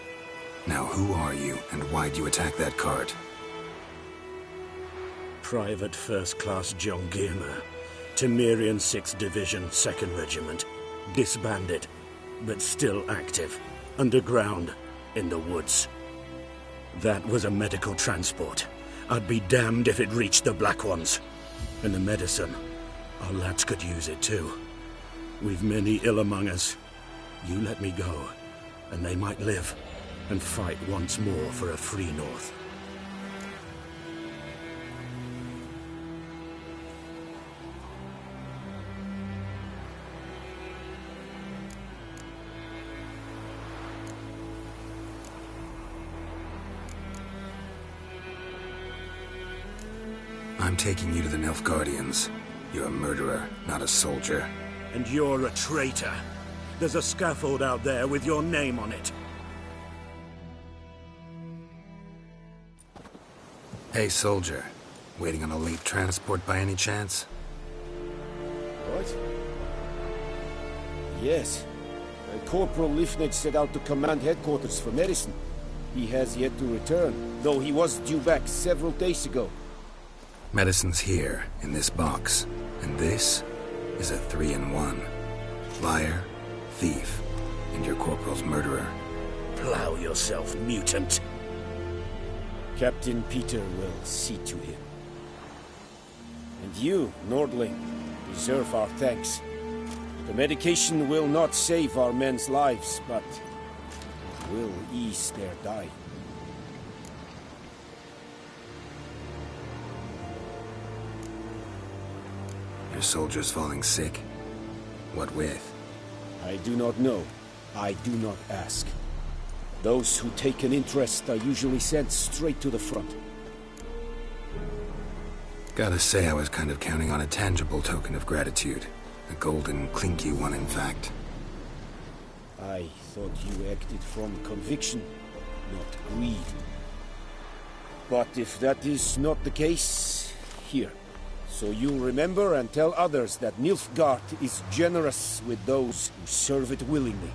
Now who are you, and why'd you attack that cart?
Private First Class John Gilmer, Temerian 6th Division, 2nd Regiment. Disbanded, but still active. Underground, in the woods. That was a medical transport. I'd be damned if it reached the Black Ones. And the medicine, our lads could use it too. We've many ill among us. You let me go, and they might live, and fight once more for a free North.
I'm taking you to the Nilfgaardians. You're a murderer, not a soldier.
And you're a traitor. There's a scaffold out there with your name on it.
Hey, soldier. Waiting on a late transport by any chance?
What? Yes. Corporal Lifnage set out to command headquarters for medicine. He has yet to return, though he was due back several days ago.
Medicine's here, in this box. And this is a 3-in-1. Liar, thief, and your corporal's murderer.
Plow yourself, mutant.
Captain Peter will see to him. And you, Nordling, deserve our thanks. The medication will not save our men's lives, but it will ease their dying.
Your soldiers falling sick? What with?
I do not know. I do not ask. Those who take an interest are usually sent straight to the front.
Gotta say, I was kind of counting on a tangible token of gratitude. A golden, clinky one, in fact.
I thought you acted from conviction, not greed. But if that is not the case, here. So you'll remember and tell others that Nilfgaard is generous with those who serve it willingly.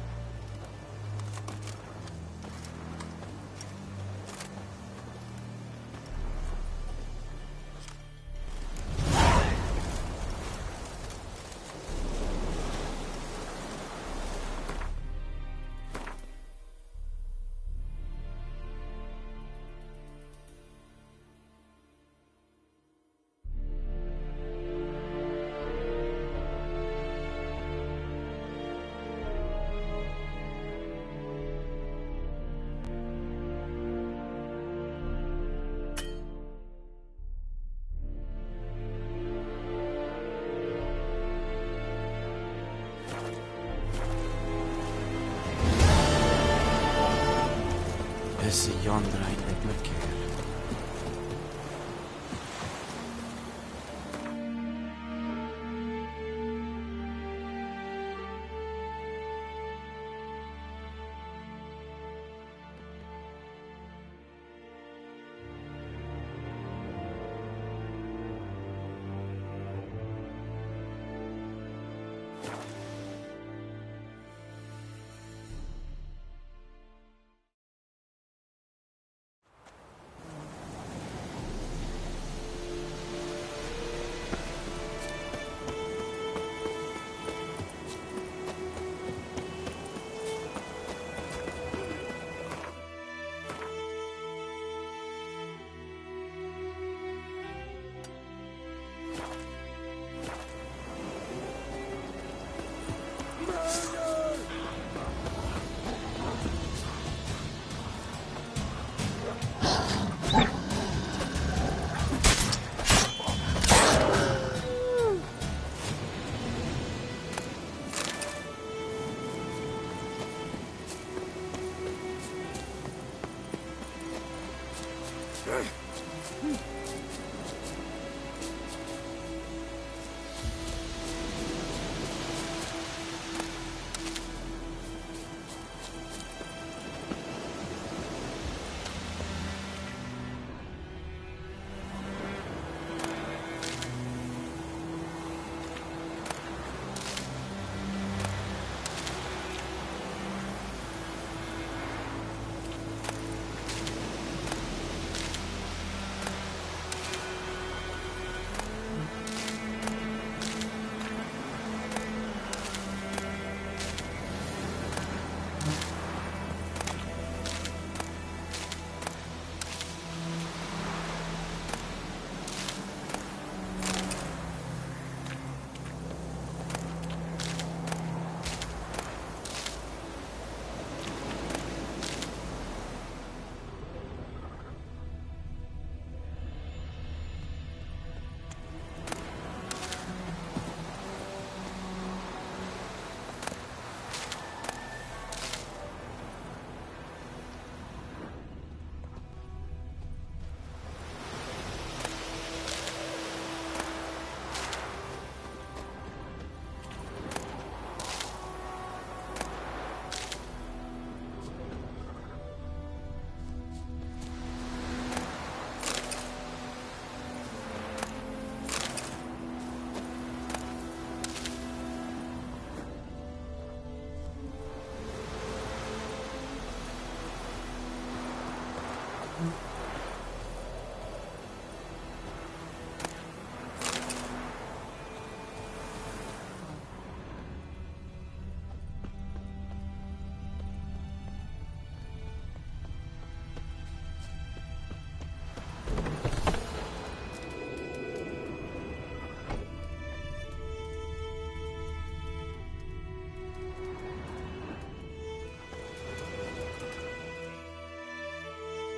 Is yonder ㄈㄨ?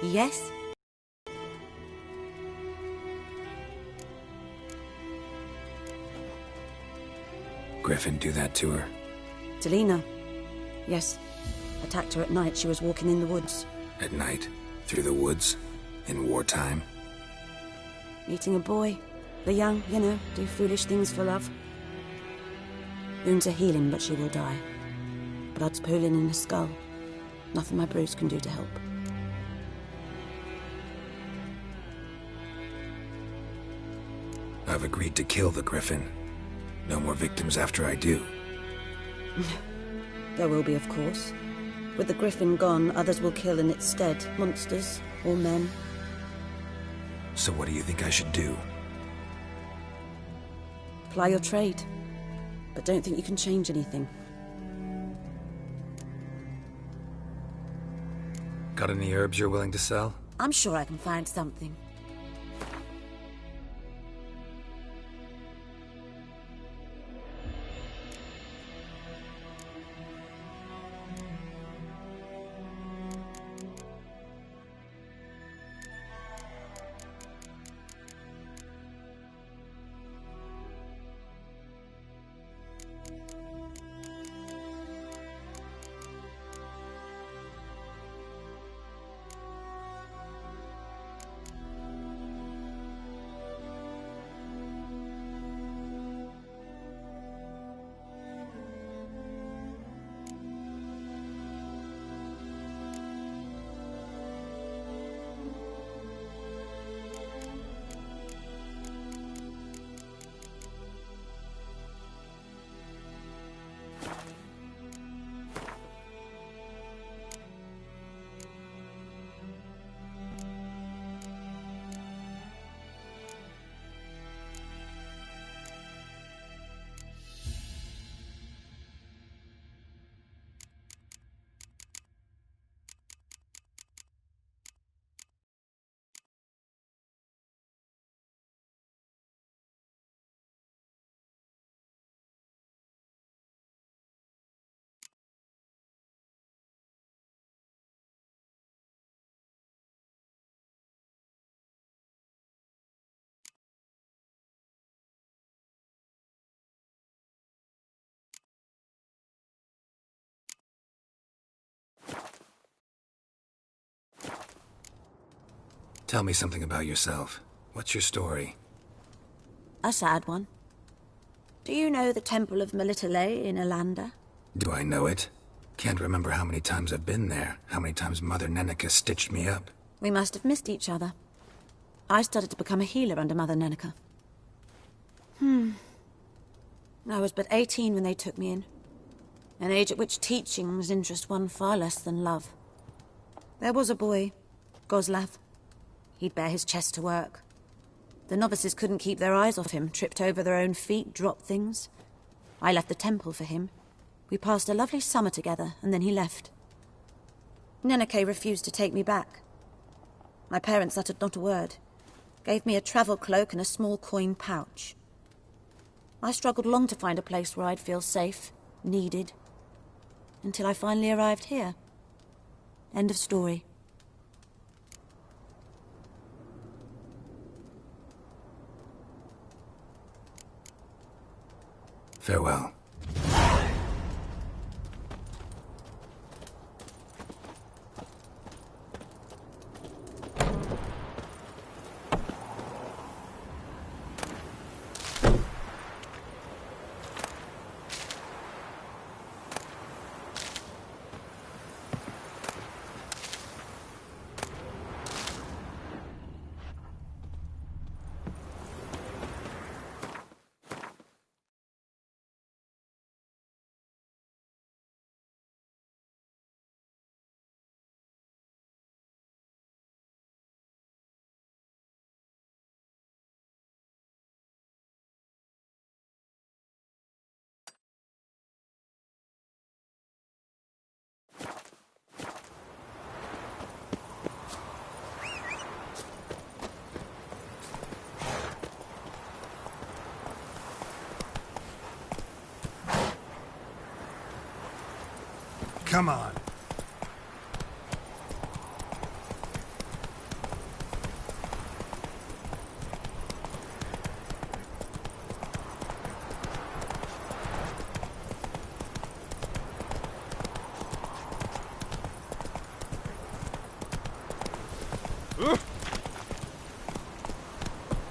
Yes?
Griffin do that to her?
Delina. Yes. Attacked her at night. She was walking in the woods.
At night? Through the woods? In wartime?
Meeting a boy. The young, you know, do foolish things for love. Wounds are healing, but she will die. Blood's pooling in her skull. Nothing my bruise can do to help.
I've agreed to kill the Griffin. No more victims after I do.
There will be, of course. With the Griffin gone, others will kill in its stead. Monsters, or men.
So what do you think I should do?
Ply your trade. But don't think you can change anything.
Got any herbs you're willing to sell?
I'm sure I can find something.
Tell me something about yourself. What's your story?
A sad one. Do you know the Temple of ㄈㄨ in Alanda?
Do I know it? Can't remember how many times I've been there, how many times Mother Neneka stitched me up.
We must have missed each other. I started to become a healer under Mother Neneka. I was but 18 when they took me in. An age at which teachings interest one far less than love. There was a boy, Goslav. He'd bare his chest to work. The novices couldn't keep their eyes off him, tripped over their own feet, dropped things. I left the temple for him. We passed a lovely summer together, and then he left. Neneke refused to take me back. My parents uttered not a word. Gave me a travel cloak and a small coin pouch. I struggled long to find a place where I'd feel safe, needed, until I finally arrived here. End of story.
Farewell.
Come on.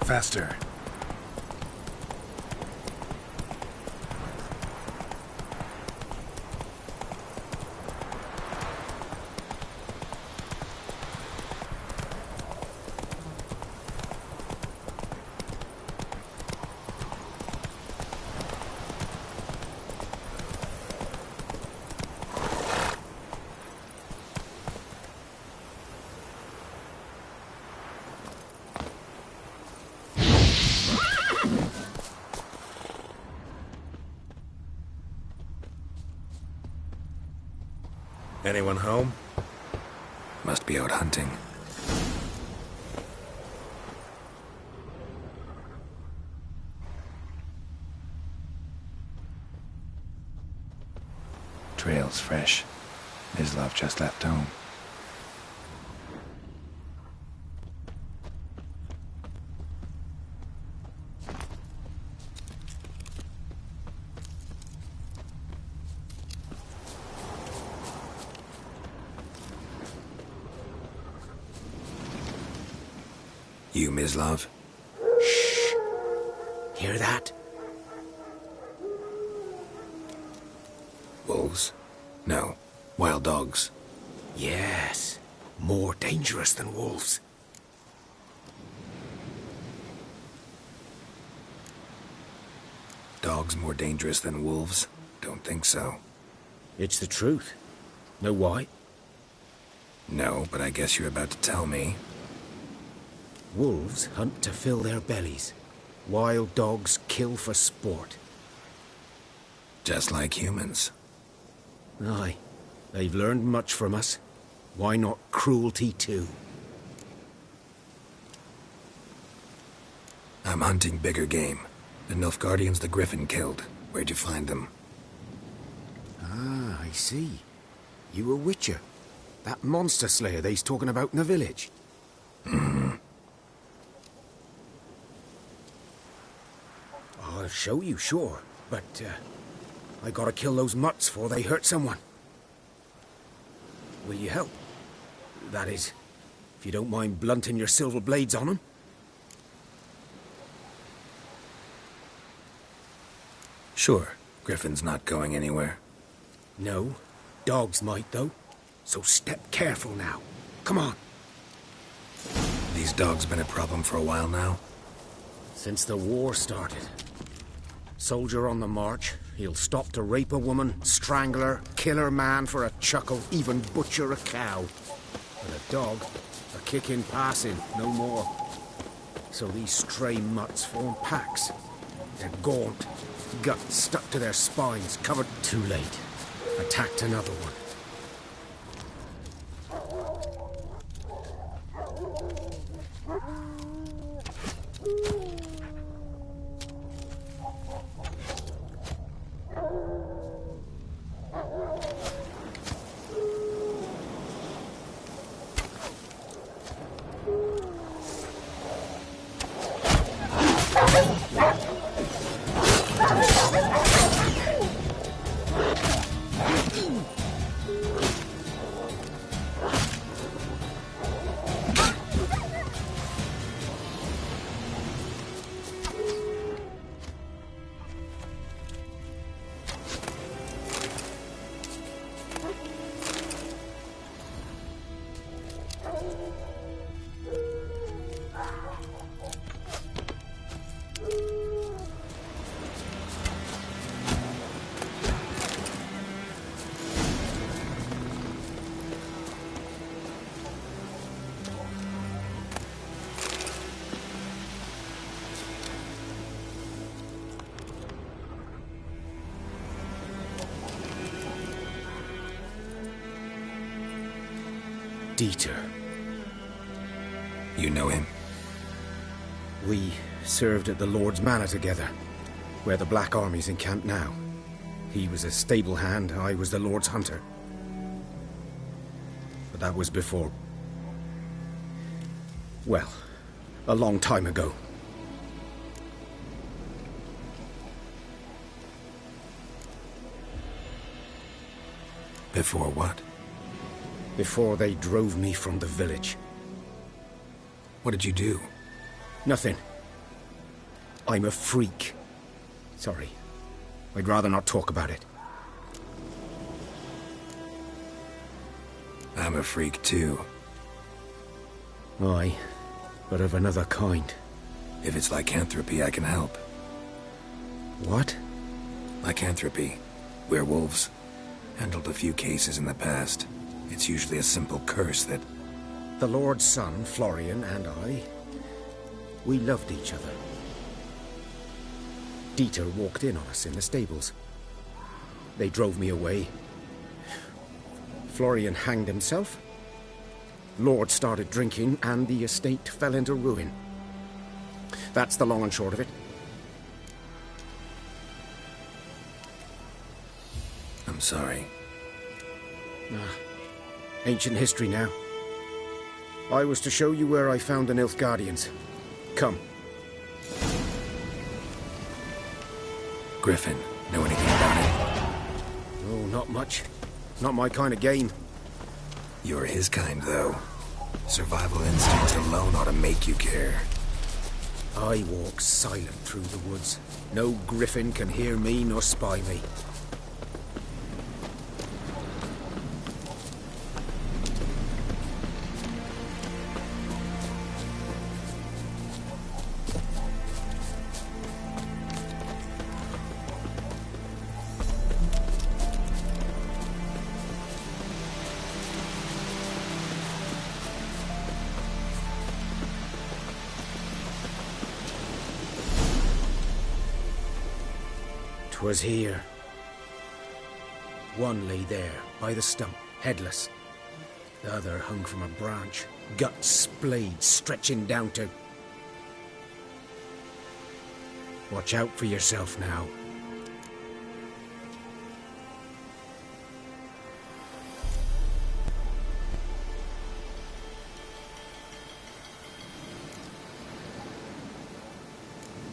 Faster.
Anyone home? Must be out hunting. Trail's fresh. Mislav just left home. You, Mislav?
Shh! Hear that?
Wolves? No. Wild dogs.
Yes. More dangerous than wolves.
Dogs more dangerous than wolves? Don't think so.
It's the truth. Know why?
No, but I guess you're about to tell me.
Wolves hunt to fill their bellies. Wild dogs kill for sport.
Just like humans.
Aye. They've learned much from us. Why not cruelty too?
I'm hunting bigger game. The Nilfgaardians the Griffin killed. Where'd you find them?
Ah, I see. You a witcher. That monster slayer they's talking about in the village.
Mm-hmm.
I'll show you, sure. But, I gotta kill those mutts before they hurt someone. Will you help? That is, if you don't mind blunting your silver blades on them.
Sure. Griffin's not going anywhere.
No. Dogs might, though. So step careful now. Come on.
These dogs been a problem for a while now?
Since the war started. Soldier on the march, he'll stop to rape a woman, strangle her, kill her man for a chuckle, even butcher a cow. But a dog, a kick in passing, no more. So these stray mutts form packs. They're gaunt, guts stuck to their spines, covered too late. Attacked another one. Dieter.
You know him?
We served at the Lord's Manor together, where the Black Army's encamped now. He was a stable hand, I was the Lord's hunter. But that was before... well, a long time ago.
Before what?
Before they drove me from the village.
What did you do?
Nothing. I'm a freak. Sorry. I'd rather not talk about it.
I'm a freak too.
Aye, but of another kind.
If it's lycanthropy, I can help.
What?
Lycanthropy. Werewolves. Handled a few cases in the past. It's usually a simple curse that...
The Lord's son, Florian, and I... we loved each other. Dieter walked in on us in the stables. They drove me away.
Florian hanged himself. Lord started drinking, and the estate fell into ruin. That's the long and short of it.
I'm sorry.
Ancient history now. I was to show you where I found the Nilfgaardians. Come.
Griffin, know anything about it?
Oh, not much. Not my kind of game.
You're his kind, though. Survival instincts alone ought to make you care.
I walk silent through the woods. No griffin can hear me nor spy me. Was here. One lay there, by the stump, headless. The other hung from a branch, guts splayed, stretching down to... Watch out for yourself now.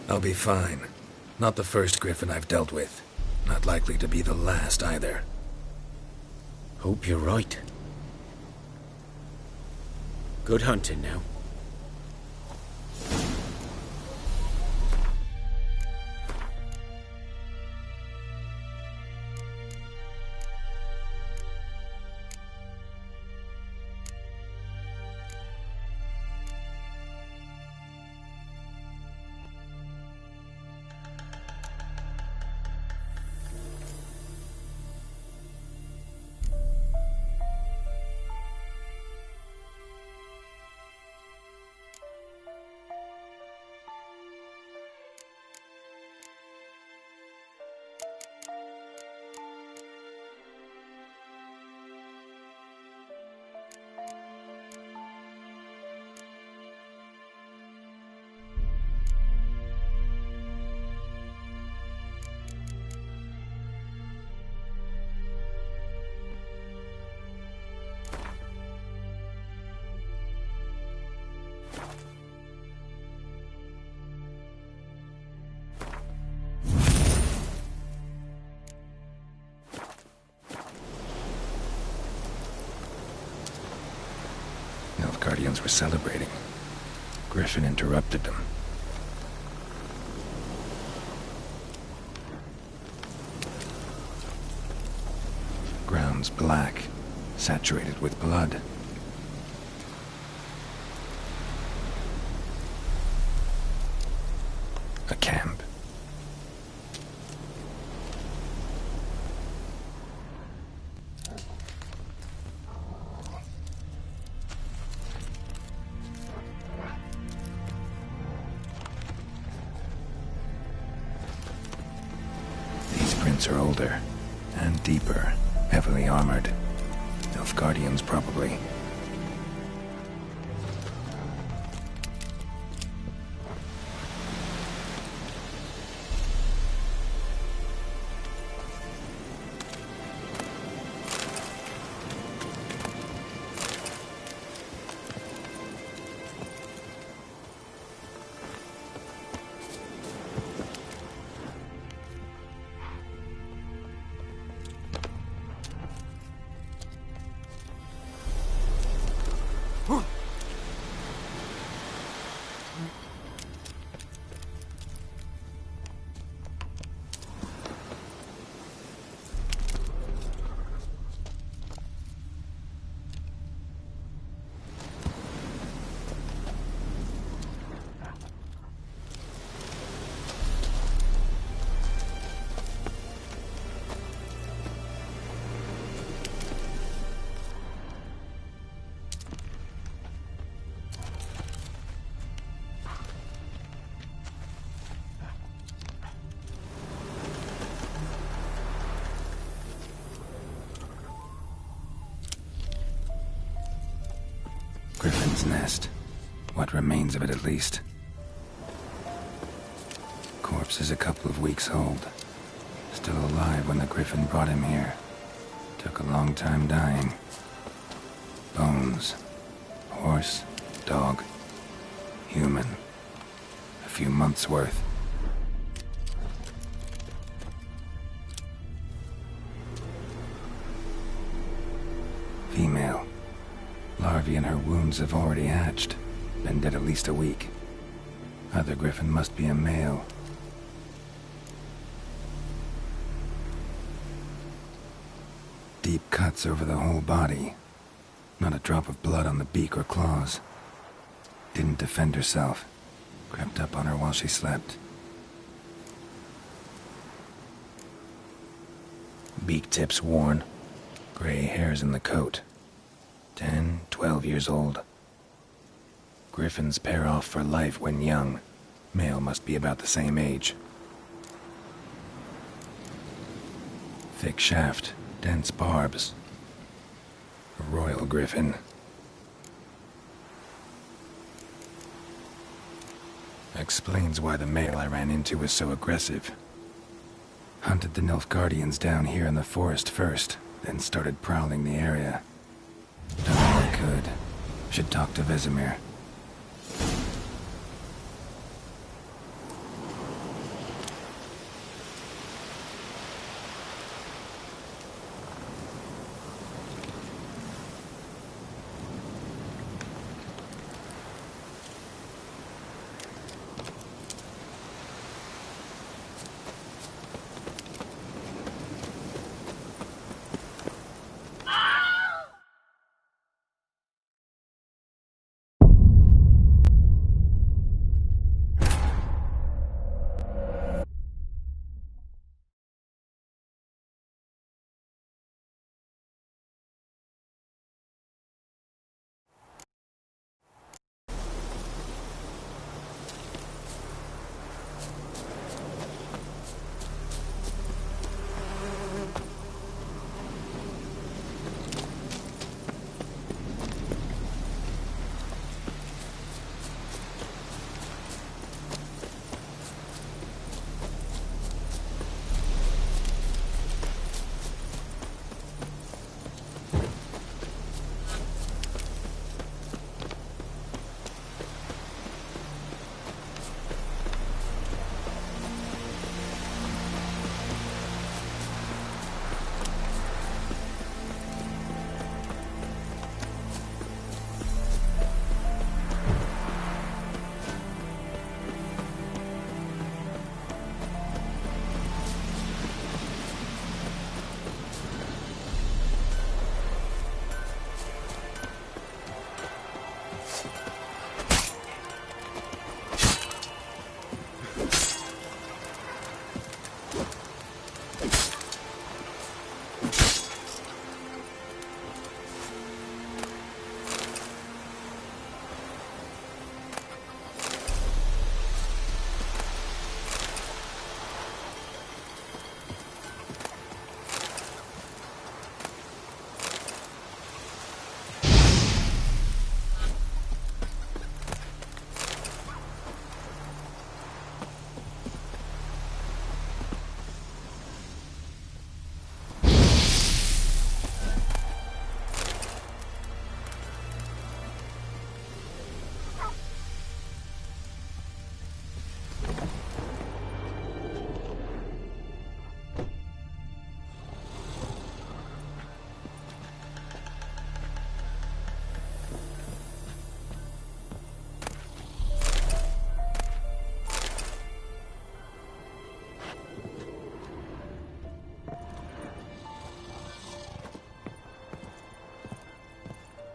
I'll be fine. Not the first griffin I've dealt with. Not likely to be the last, either.
Hope you're right. Good hunting now.
Nilfgaardians were celebrating. Griffin interrupted them. Ground's black, saturated with blood. A camp. These prints are older and deeper, heavily armored. Nilfgaardians, probably. Griffin's nest. What remains of it, at least. Corpse is a couple of weeks old. Still alive when the Griffin brought him here. Took a long time dying. Bones. Horse, dog, human. A few months' worth. Female. Larvae in her wounds have already hatched. Been dead at least a week. Other Griffin must be a male. Deep cuts over the whole body. Not a drop of blood on the beak or claws. Didn't defend herself. Crept up on her while she slept. Beak tips worn. Gray hairs in the coat. 10, 12 years old. Griffins pair off for life when young. Male must be about the same age. Thick shaft, dense barbs. A royal griffin. Explains why the male I ran into was so aggressive. Hunted the Nilfgaardians down here in the forest first, then started prowling the area. Done all I could. Should talk to Vesemir.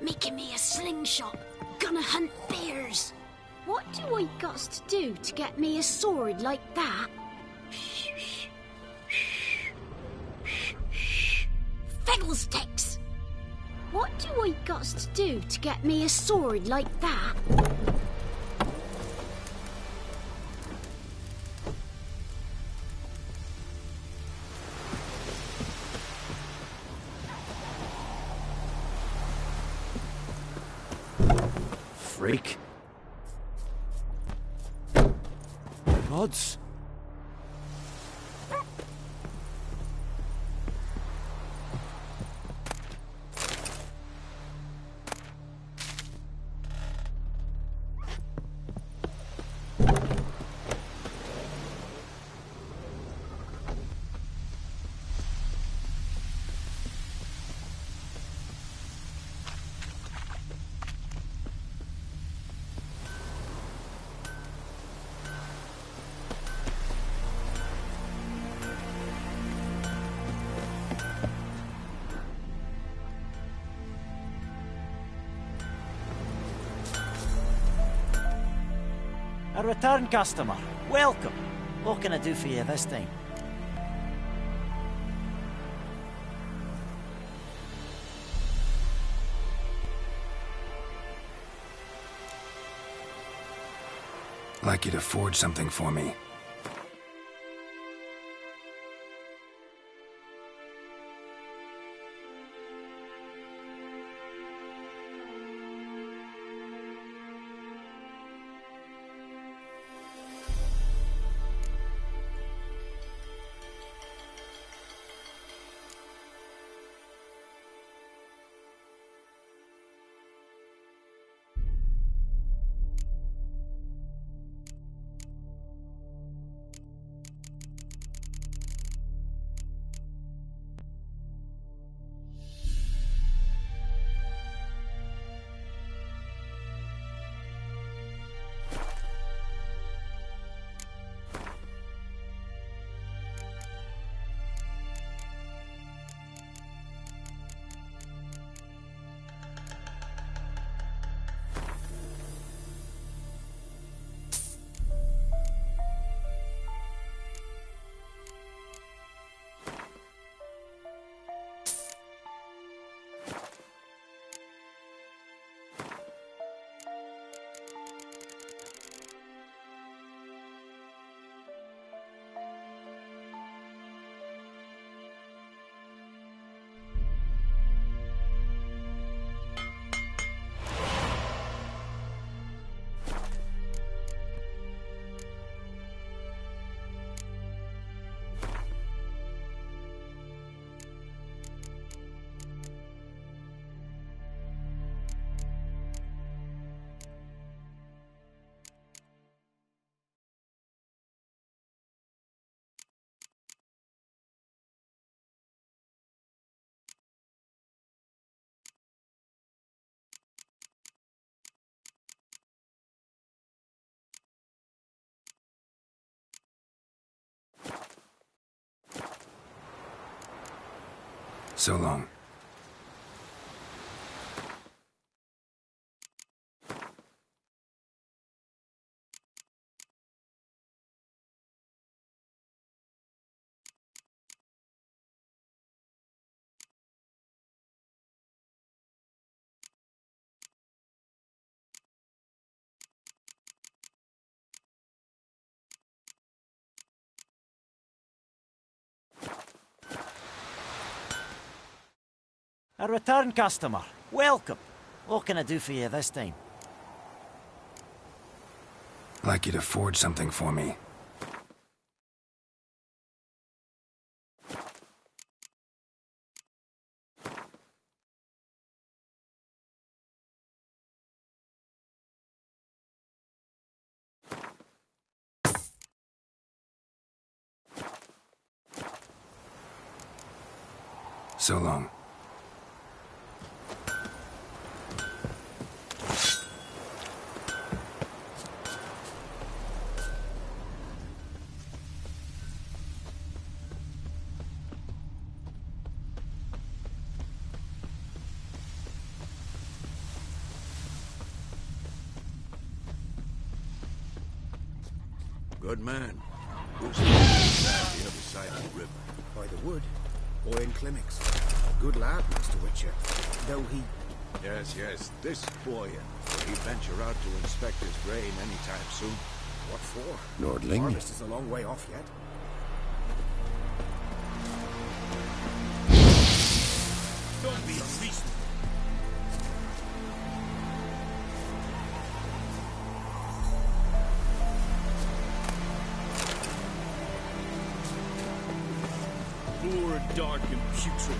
Making me a slingshot. Gonna hunt bears. What do I got to do to get me a sword like that? Fiddlesticks! What do I got to do to get me a sword like that?
freak.
Gods. A return customer. Welcome. What can I do for you this time?
I'd like you to forge something for me. So long.
A return customer. Welcome. What can I do for you this time?
I'd like you to forge something for me. So long.
Good man. Who's the other side of the river?
By the wood. Owen Climmix. A good lad, Master Witcher. Though he...
Yes. This boy. Will he venture out to inspect his grain anytime soon?
What for?
Nordling?
Harvest is a long way off yet.
Don't be unreasonable. ever dark and putrid.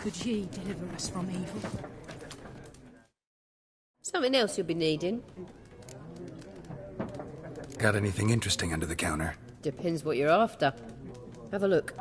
Could ye deliver us from evil?
Something else you'll be needing?
Got anything interesting under the counter?
Depends what you're after. Have a look.